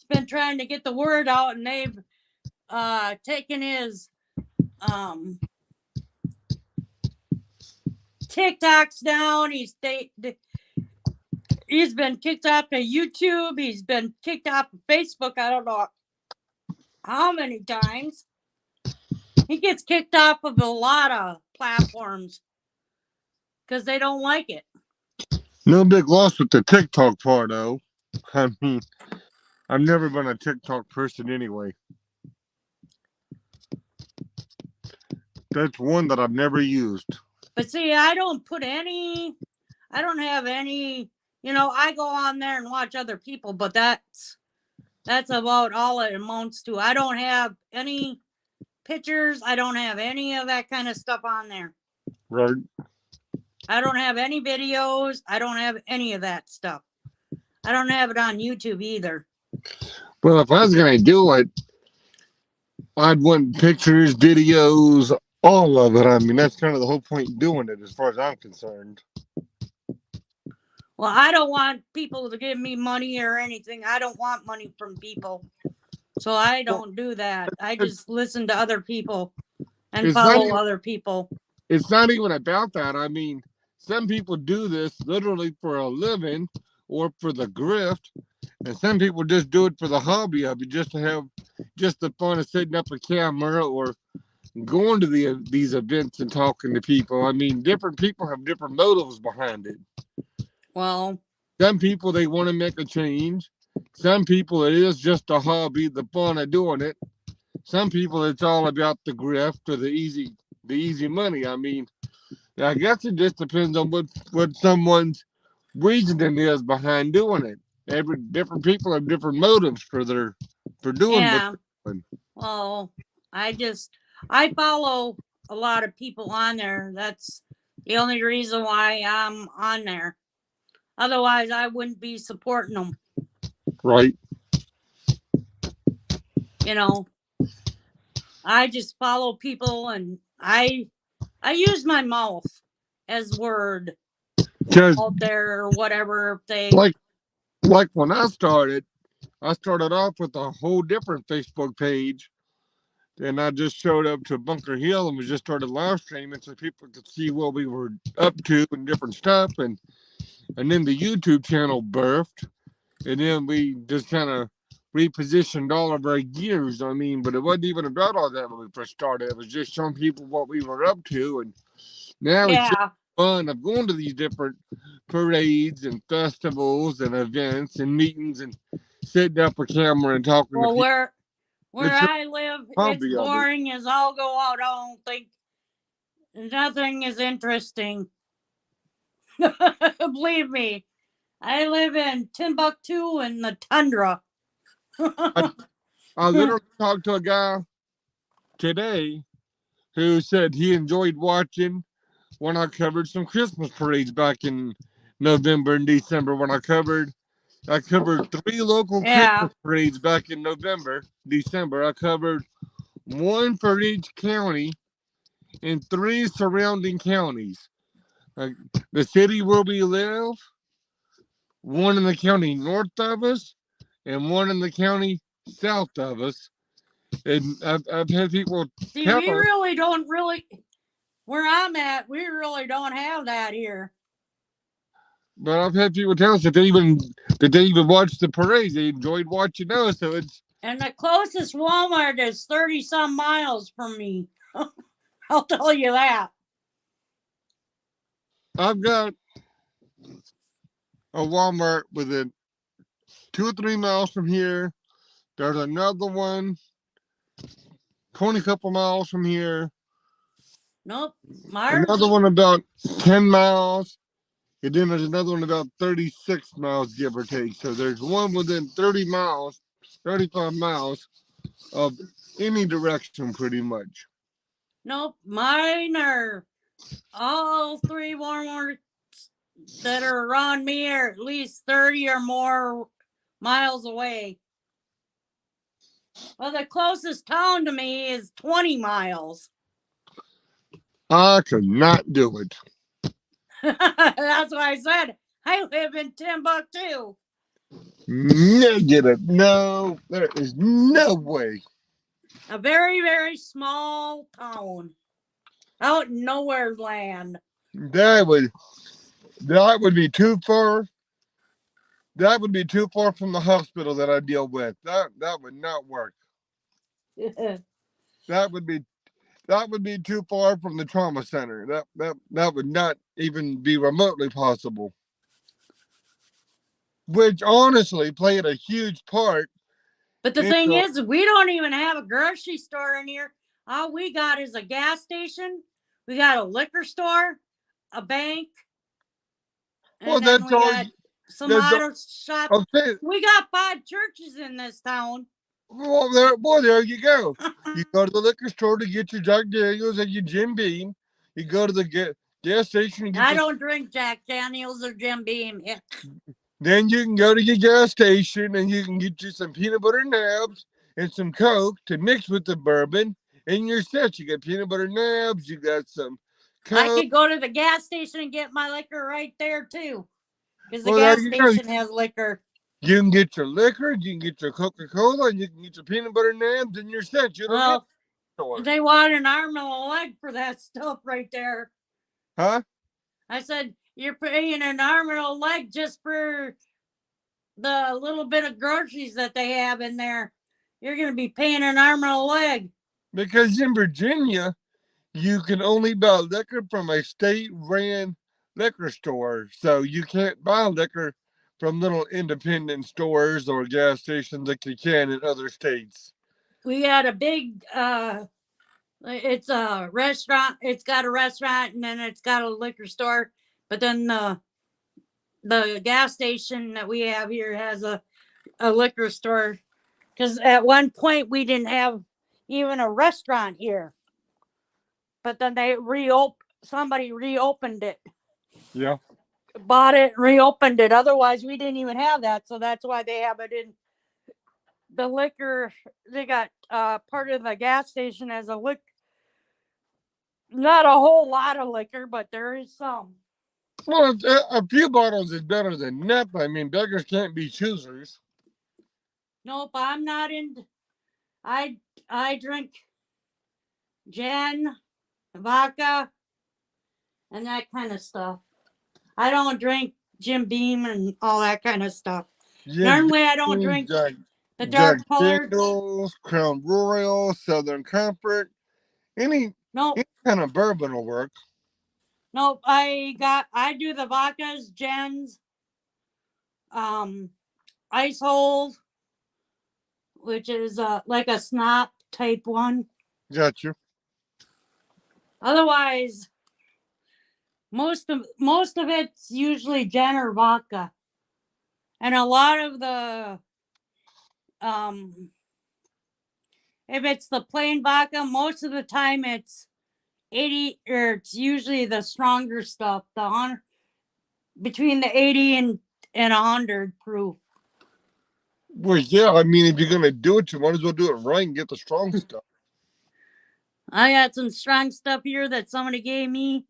been trying to get the word out, and they've taken his TikToks down. He's been kicked off of YouTube. He's been kicked off of Facebook. I don't know how many times. He gets kicked off of a lot of platforms because they don't like it.
No big loss with the TikTok part, though. I mean, I've never been a TikTok person anyway. That's one that I've never used.
But see, I don't have any, I go on there and watch other people, but that's about all it amounts to. I don't have any pictures. I don't have any of that kind of stuff on there.
Right.
I don't have any videos. I don't have any of that stuff. I don't have it on YouTube either.
Well, if I was going to do it, I'd want pictures, videos, all of it. I mean, that's kind of the whole point of doing it as far as I'm concerned.
Well, I don't want people to give me money or anything. I don't want money from people. So I don't do that. I just listen to other people and follow other people.
It's not even about that. I mean, some people do this literally for a living or for the grift, and some people just do it for the hobby of it, just to have just the fun of setting up a camera or going to these events and talking to people. I mean, different people have different motives behind it.
Well,
some people, they want to make a change. Some people, it is just a hobby, the fun of doing it. Some people, it's all about the grift or the easy money. I mean, I guess it just depends on what someone's reasoning is behind doing it. Different people have different motives for doing
yeah.
what they're doing.
Well, I follow a lot of people on there. That's the only reason why I'm on there. Otherwise, I wouldn't be supporting them.
Right.
I just follow people, and I use my mouth as word out there or whatever. If they
like when I started off with a whole different Facebook page, and I just showed up to Bunker Hill and we just started live streaming so people could see what we were up to and different stuff, and then the YouTube channel birthed, and then we just kind of repositioned all of our gears. I mean, but it wasn't even about all that when we first started. It was just showing people what we were up to, and now fun of going to these different parades and festivals and events and meetings and sitting up a camera and talking
Well,
to people.
where
It's a
I live,
hobby
it's
of it.
boring as all go out. I don't think nothing is interesting. Believe me, I live in Timbuktu in the tundra.
I literally talked to a guy today who said he enjoyed watching when I covered some Christmas parades back in November and December. When I covered 3 local
Yeah.
Christmas parades back in November, December. I covered 1 for each county in 3 surrounding counties. The city where we live, 1 in the county north of us, and 1 in the county south of us. And I've had people
See,
tell
we
us,
really don't where I'm at, we really don't have that here.
but I've had people tell us that they even watched the parades. They enjoyed watching those. So it's,
And the closest Walmart is 30 some miles from me. I'll tell you that.
I've got a Walmart within 2 or 3 miles from here. There's another one 20 couple miles from here.
Nope. Mars.
Another one about 10 miles. And then there's another one about 36 miles, give or take. So there's one within 30 miles, 35 miles of any direction, pretty much.
Nope. Mine are all 3 Walmarts that are around me are at least 30 or more miles away. Well, the closest town to me is 20 miles.
I could not do it.
That's why I said I live in Timbuktu.
Negative. No, there is no way.
A very, very small town out in nowhere land.
That would be too far. That would be too far from the hospital that I deal with. That would not work. That would be too far from the trauma center. That would not even be remotely possible. Which honestly played a huge part.
But the thing is, we don't even have a grocery store in here. All we got is a gas station. We got a liquor store, a bank.
Well, that's all.
Some auto shop.
Okay.
We got 5 churches in this town.
Well, there you go. You go to the liquor store to get your Jack Daniels and your Jim Beam. You go to the gas station. And
I don't drink Jack Daniels or Jim Beam.
Then you can go to your gas station and you can get you some peanut butter nabs and some Coke to mix with the bourbon. And you're set. You got peanut butter nabs. You got some Coke.
I could go to the gas station and get my liquor right there too, because the gas station has liquor.
You can get your liquor, you can get your Coca-Cola, and you can get your peanut butter nabs, and you're set. You don't
they want an arm and a leg for that stuff right there.
Huh?
I said, you're paying an arm and a leg just for the little bit of groceries that they have in there. You're going to be paying an arm and a leg.
Because in Virginia, you can only buy liquor from a state-ran liquor store. So you can't buy liquor from little independent stores or gas stations like you can in other states.
We had a big, it's a restaurant. It's got a restaurant and then it's got a liquor store. But then the gas station that we have here has a liquor store. Because at one point we didn't have even a restaurant here. But then somebody reopened it.
Yeah.
Bought it and reopened it. Otherwise, we didn't even have that. So that's why they have it in the liquor. They got part of the gas station as a liquor. Not a whole lot of liquor, but there is some.
Well, a few bottles is better than nothing. I mean, beggars can't be choosers.
Nope, I'm not in. I drink gin, vodka, and that kind of stuff. I don't drink Jim Beam and all that kind of stuff. Normally, I don't drink the dark colored.
Crown Royal, Southern Comfort, any kind of bourbon will work.
Nope, I do the vodkas, gens, ice hole, which is like a snap type one.
Gotcha.
Otherwise, most of it's usually gin or vodka, and a lot of the if it's the plain vodka, most of the time it's 80, or it's usually the stronger stuff, between the 80 and 100 proof.
Well, yeah, I mean, if you're gonna do it, you might as well do it right and get the strong stuff.
I got some strong stuff here that somebody gave me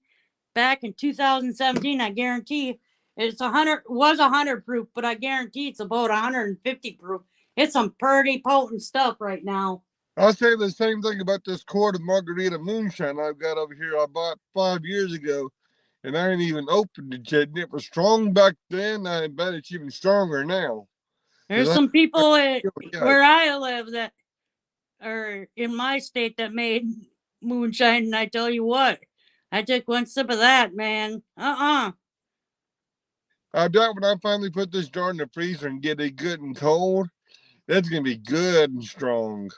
back in 2017. I guarantee it's 100 proof, but I guarantee it's about 150 proof. It's some pretty potent stuff right now.
I'll say the same thing about this quart of margarita moonshine I've got over here. I bought 5 years ago, and I ain't even opened it yet. And it was strong back then. I bet it's even stronger now.
There's some people where I live that are in my state that made moonshine, and I tell you what, I took one sip of that, man. I
doubt when I finally put this jar in the freezer and get it good and cold, that's gonna be good and strong.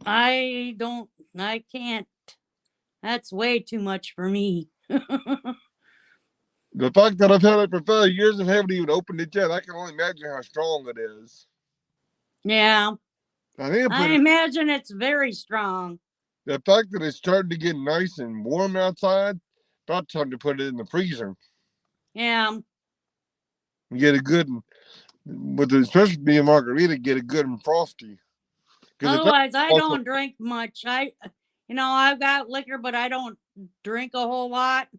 I can't. That's way too much for me.
The fact that I've had it for 5 years and haven't even opened it yet, I can only imagine how strong it is.
Yeah.
I
imagine it's very strong.
The fact that it's starting to get nice and warm outside, about time to put it in the freezer.
Yeah.
Get it good, with especially being margarita, get it good and frosty.
Otherwise, I don't drink much. I've got liquor, but I don't drink a whole lot.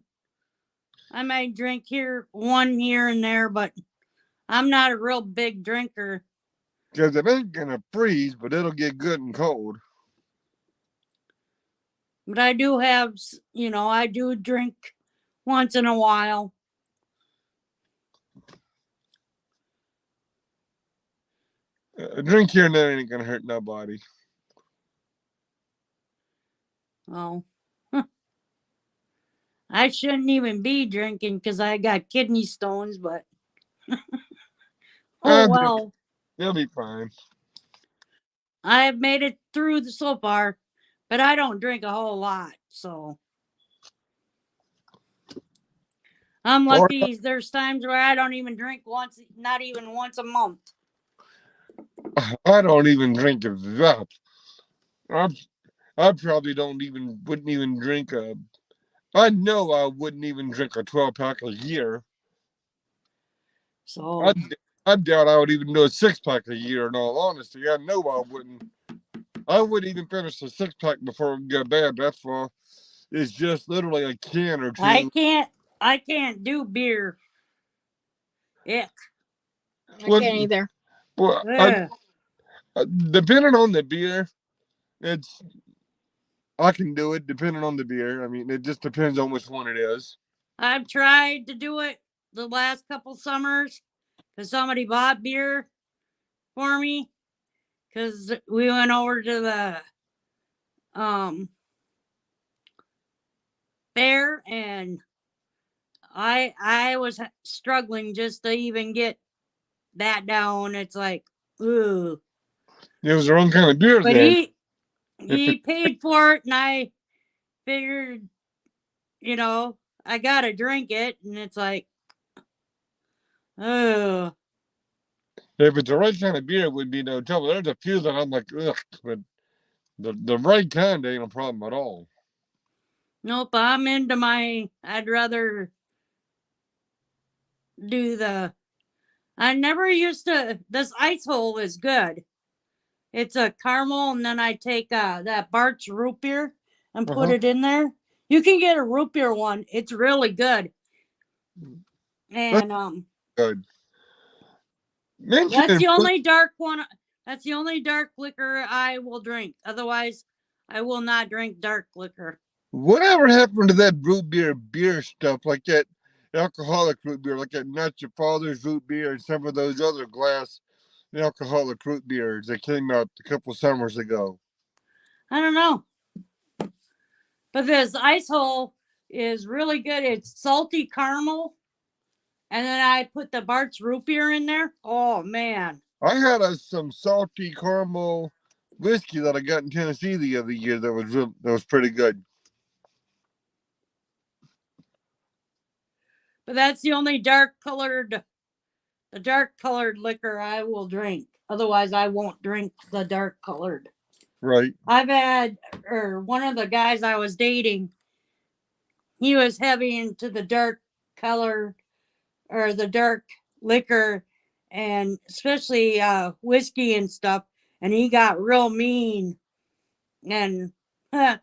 I might drink one here and there, but I'm not a real big drinker.
Because it ain't gonna freeze, but it'll get good and cold.
But I do have, I do drink once in a while.
A drink here and there ain't gonna hurt nobody.
Oh. I shouldn't even be drinking because I got kidney stones, but well.
They'll be fine.
I've made it through so far, but I don't drink a whole lot, so I'm lucky. There's times where I don't even drink not even once a month.
I don't even drink that. I probably wouldn't even drink I know I wouldn't even drink a 12-pack a year.
So
I doubt I would even do a 6-pack a year, in all honesty. I know I wouldn't. I wouldn't even finish the 6-pack before it got bad. That's why it's just literally a can or two.
I can't do beer. Yeah.
I can't either.
Well, depending on the beer, I can do it depending on the beer. I mean, it just depends on which one it is.
I've tried to do it the last couple summers because somebody bought beer for me because we went over to the fair, and I was struggling just to even get that down. It's like, ooh.
It was the wrong kind of beer.
But he paid for it, and I figured, I gotta drink it, and it's like, oh.
If it's the right kind of beer, it would be no trouble. There's a few that I'm like, ugh, but the right kind ain't a problem at all.
Nope, I'm into I'd rather do I never used to, this ice hole is good. It's a caramel, and then I take that Bart's root beer and put it in there. You can get a root beer one. It's really good. And
good.
That's the only dark one. That's the only dark liquor I will drink. Otherwise, I will not drink dark liquor.
Whatever happened to that root beer stuff, like that alcoholic root beer, like that Not Your Father's root beer and some of those other glass alcoholic root beers that came out a couple summers ago?
I don't know. But this ice hole, is really good. It's salty caramel. And then I put the Bart's root beer in there. Oh, man.
I had some salty caramel whiskey that I got in Tennessee the other year that was pretty good.
But that's the only dark colored liquor I will drink. Otherwise, I won't drink the dark colored.
Right.
I've had, or one of the guys I was dating, he was heavy into the dark color or the dark liquor, and especially whiskey and stuff. And he got real mean, and that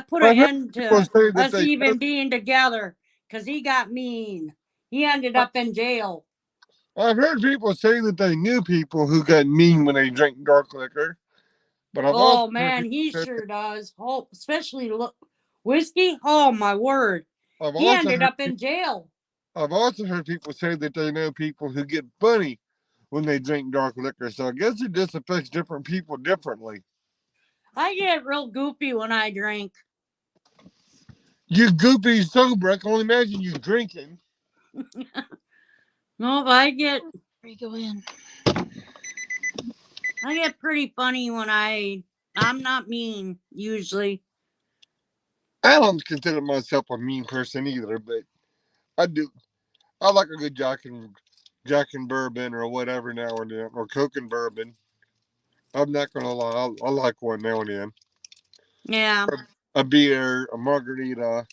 put an end to us even being together because he got mean. He ended up in jail.
I've heard people say that they knew people who got mean when they drank dark liquor. But
oh man, he sure does. Oh, especially whiskey. Oh my word! He ended up in jail.
I've also heard people say that they know people who get funny when they drink dark liquor. So I guess it just affects different people differently.
I get real goopy when I drink.
You goopy sober. I can only imagine you drinking.
No, but I get.
Where you go in?
I get pretty funny when I'm not mean usually.
I don't consider myself a mean person either, but I do. I like a good Jack and bourbon or whatever now and then, or Coke and bourbon. I'm not gonna lie, I like one now and then.
Yeah.
A beer, a margarita,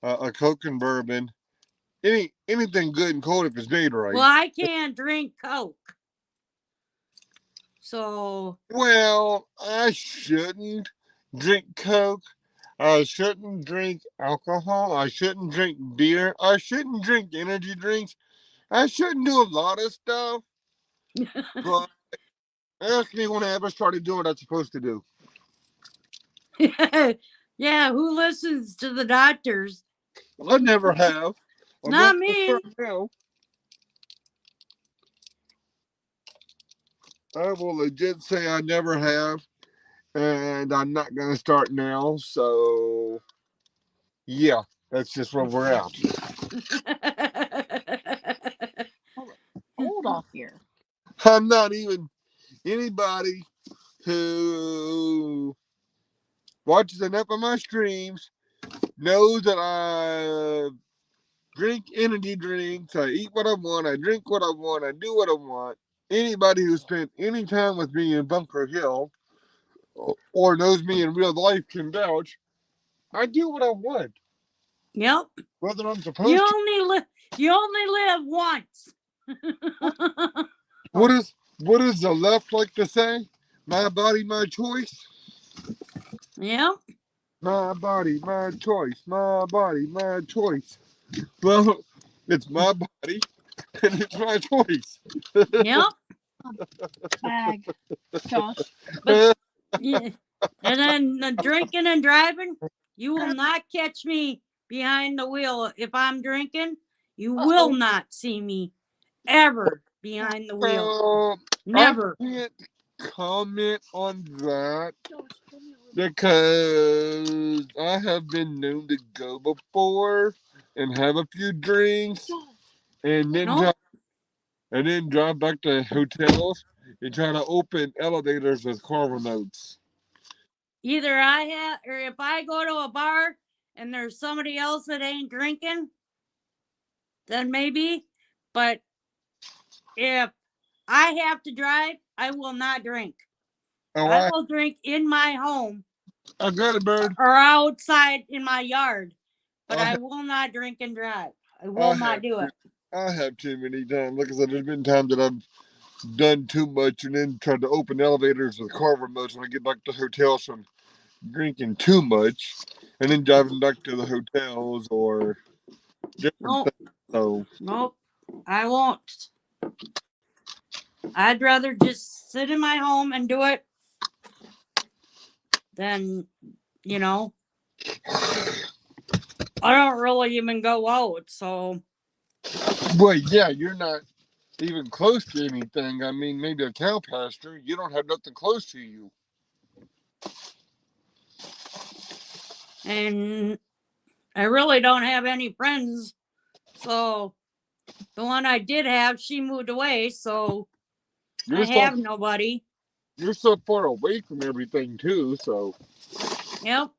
a Coke and bourbon. Anything good and cold if it's made right.
Well, I can't drink Coke. So.
Well, I shouldn't drink Coke. I shouldn't drink alcohol. I shouldn't drink beer. I shouldn't drink energy drinks. I shouldn't do a lot of stuff. But ask me when I ever started doing what I'm supposed to do.
Yeah, who listens to the doctors?
I never have.
Not me.
Now. I will legit say I never have, and I'm not going to start now. So, yeah, that's just where we're at.
Hold off here.
I'm not even anybody who watches enough of my streams knows that I drink energy drinks, I eat what I want, I drink what I want, I do what I want. Anybody who spent any time with me in Bunker Hill or knows me in real life can vouch. I do what I want.
Yep.
Whether I'm supposed to.
You only live once.
What does the left like to say? My body, my choice.
Yep.
My body, my choice. My body, my choice. Well, it's my body and it's my choice.
Yep.
Bag, Josh.
But, yeah. And then the drinking and driving, you will not catch me behind the wheel. If I'm drinking, you will not see me ever behind the wheel. Never.
I can't comment on that because I have been known to go before and have a few drinks and then drive back to hotels and try to open elevators with car remotes.
Either I have, or if I go to a bar and there's somebody else that ain't drinking, then maybe. But if I have to drive, I will not drink.
Oh,
I will drink in my home.
I got it, bird.
Or outside in my yard. But I will not drink and drive. I will not do it.
I have too many times. Like I said, there's been times that I've done too much and then tried to open elevators with car remotes when I get back to hotels from drinking too much and then driving back to the hotels or different things. So.
Nope. I won't. I'd rather just sit in my home and do it than, I don't really even go out, so.
Well, yeah, you're not even close to anything. I mean, maybe a cow pasture. You don't have nothing close to you.
And I really don't have any friends. So the one I did have, she moved away. So I have nobody.
You're so far away from everything too, so.
Yep.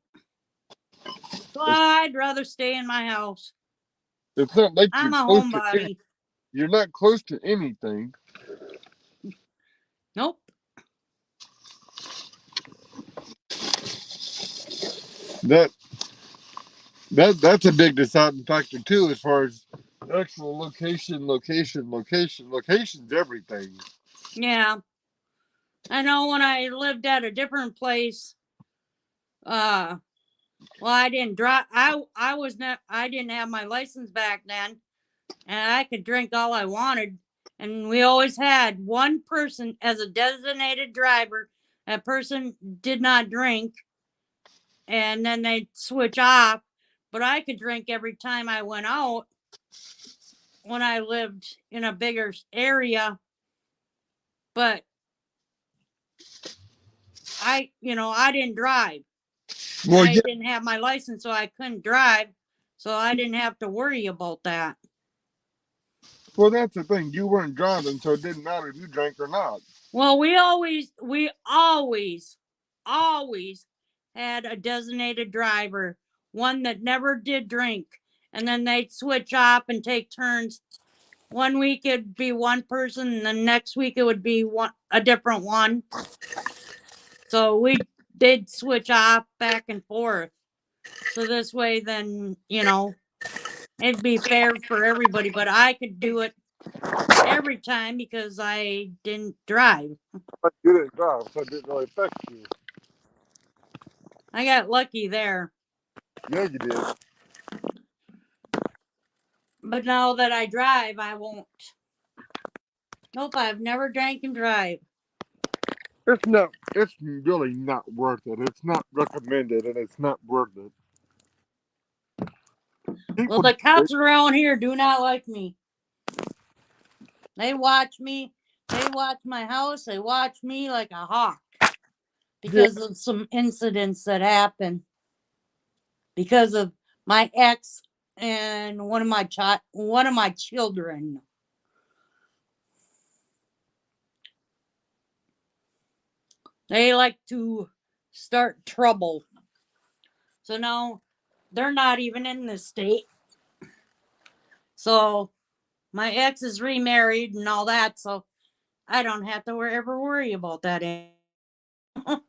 So I'd rather stay in my house.
It's not like
I'm
you're
a
close to
homebody.
you're not close to anything.
Nope.
That's a big deciding factor too, as far as actual location's everything.
Yeah. I know when I lived at a different place, well, I didn't drive. I was not. I didn't have my license back then, and I could drink all I wanted. And we always had one person as a designated driver. That person did not drink, and then they'd switch off. But I could drink every time I went out when I lived in a bigger area. But I didn't drive.
Well,
I didn't have my license, so I couldn't drive. So I didn't have to worry about that.
Well, that's the thing. You weren't driving, so it didn't matter if you drank or not.
Well, we always had a designated driver, one that never did drink. And then they'd switch off and take turns. One week it'd be one person, and the next week it would be a different one. So we did switch off back and forth. So this way, then, it'd be fair for everybody, but I could do it every time because I didn't drive.
But you didn't drive, so it didn't really affect you.
I got lucky there.
Yeah, you did.
But now that I drive, I won't. Nope, I've never drank and drive.
It's really not worth it. It's not recommended, and it's not worth it.
Well, the cops around here do not like me. They watch me. They watch my house. They watch me like a hawk because of some incidents that happened. Because of my ex and one of my children. They like to start trouble. So now they're not even in this state. So my ex is remarried and all that. So I don't have to ever worry about that anymore.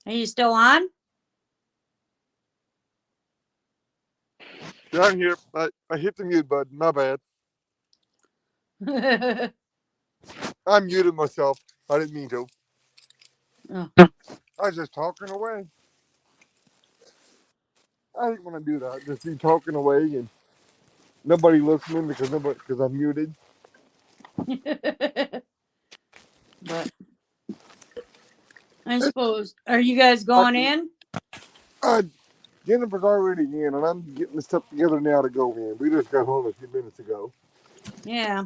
Are you still on?
Yeah, I'm here. I hit the mute button. My bad. I muted myself. I didn't mean to.
Oh.
I was just talking away. I didn't want to do that. Just be talking away and nobody listening because I'm muted.
But I suppose, are you guys going in?
Jennifer's already in, and I'm getting the stuff together now to go in. We just got home a few minutes ago.
Yeah.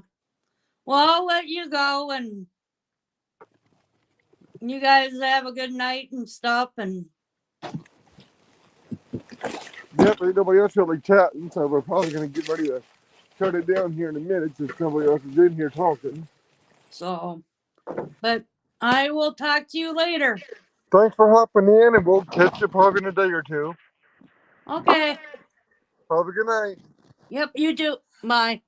Well, I'll let you go, and you guys have a good night and stuff. And
yep, ain't nobody else really chatting, so we're probably going to get ready to shut it down here in a minute since somebody else is in here talking.
So, but I will talk to you later.
Thanks for hopping in, and we'll catch you probably in a day or two.
Okay.
Have a good night.
Yep, you too. Bye.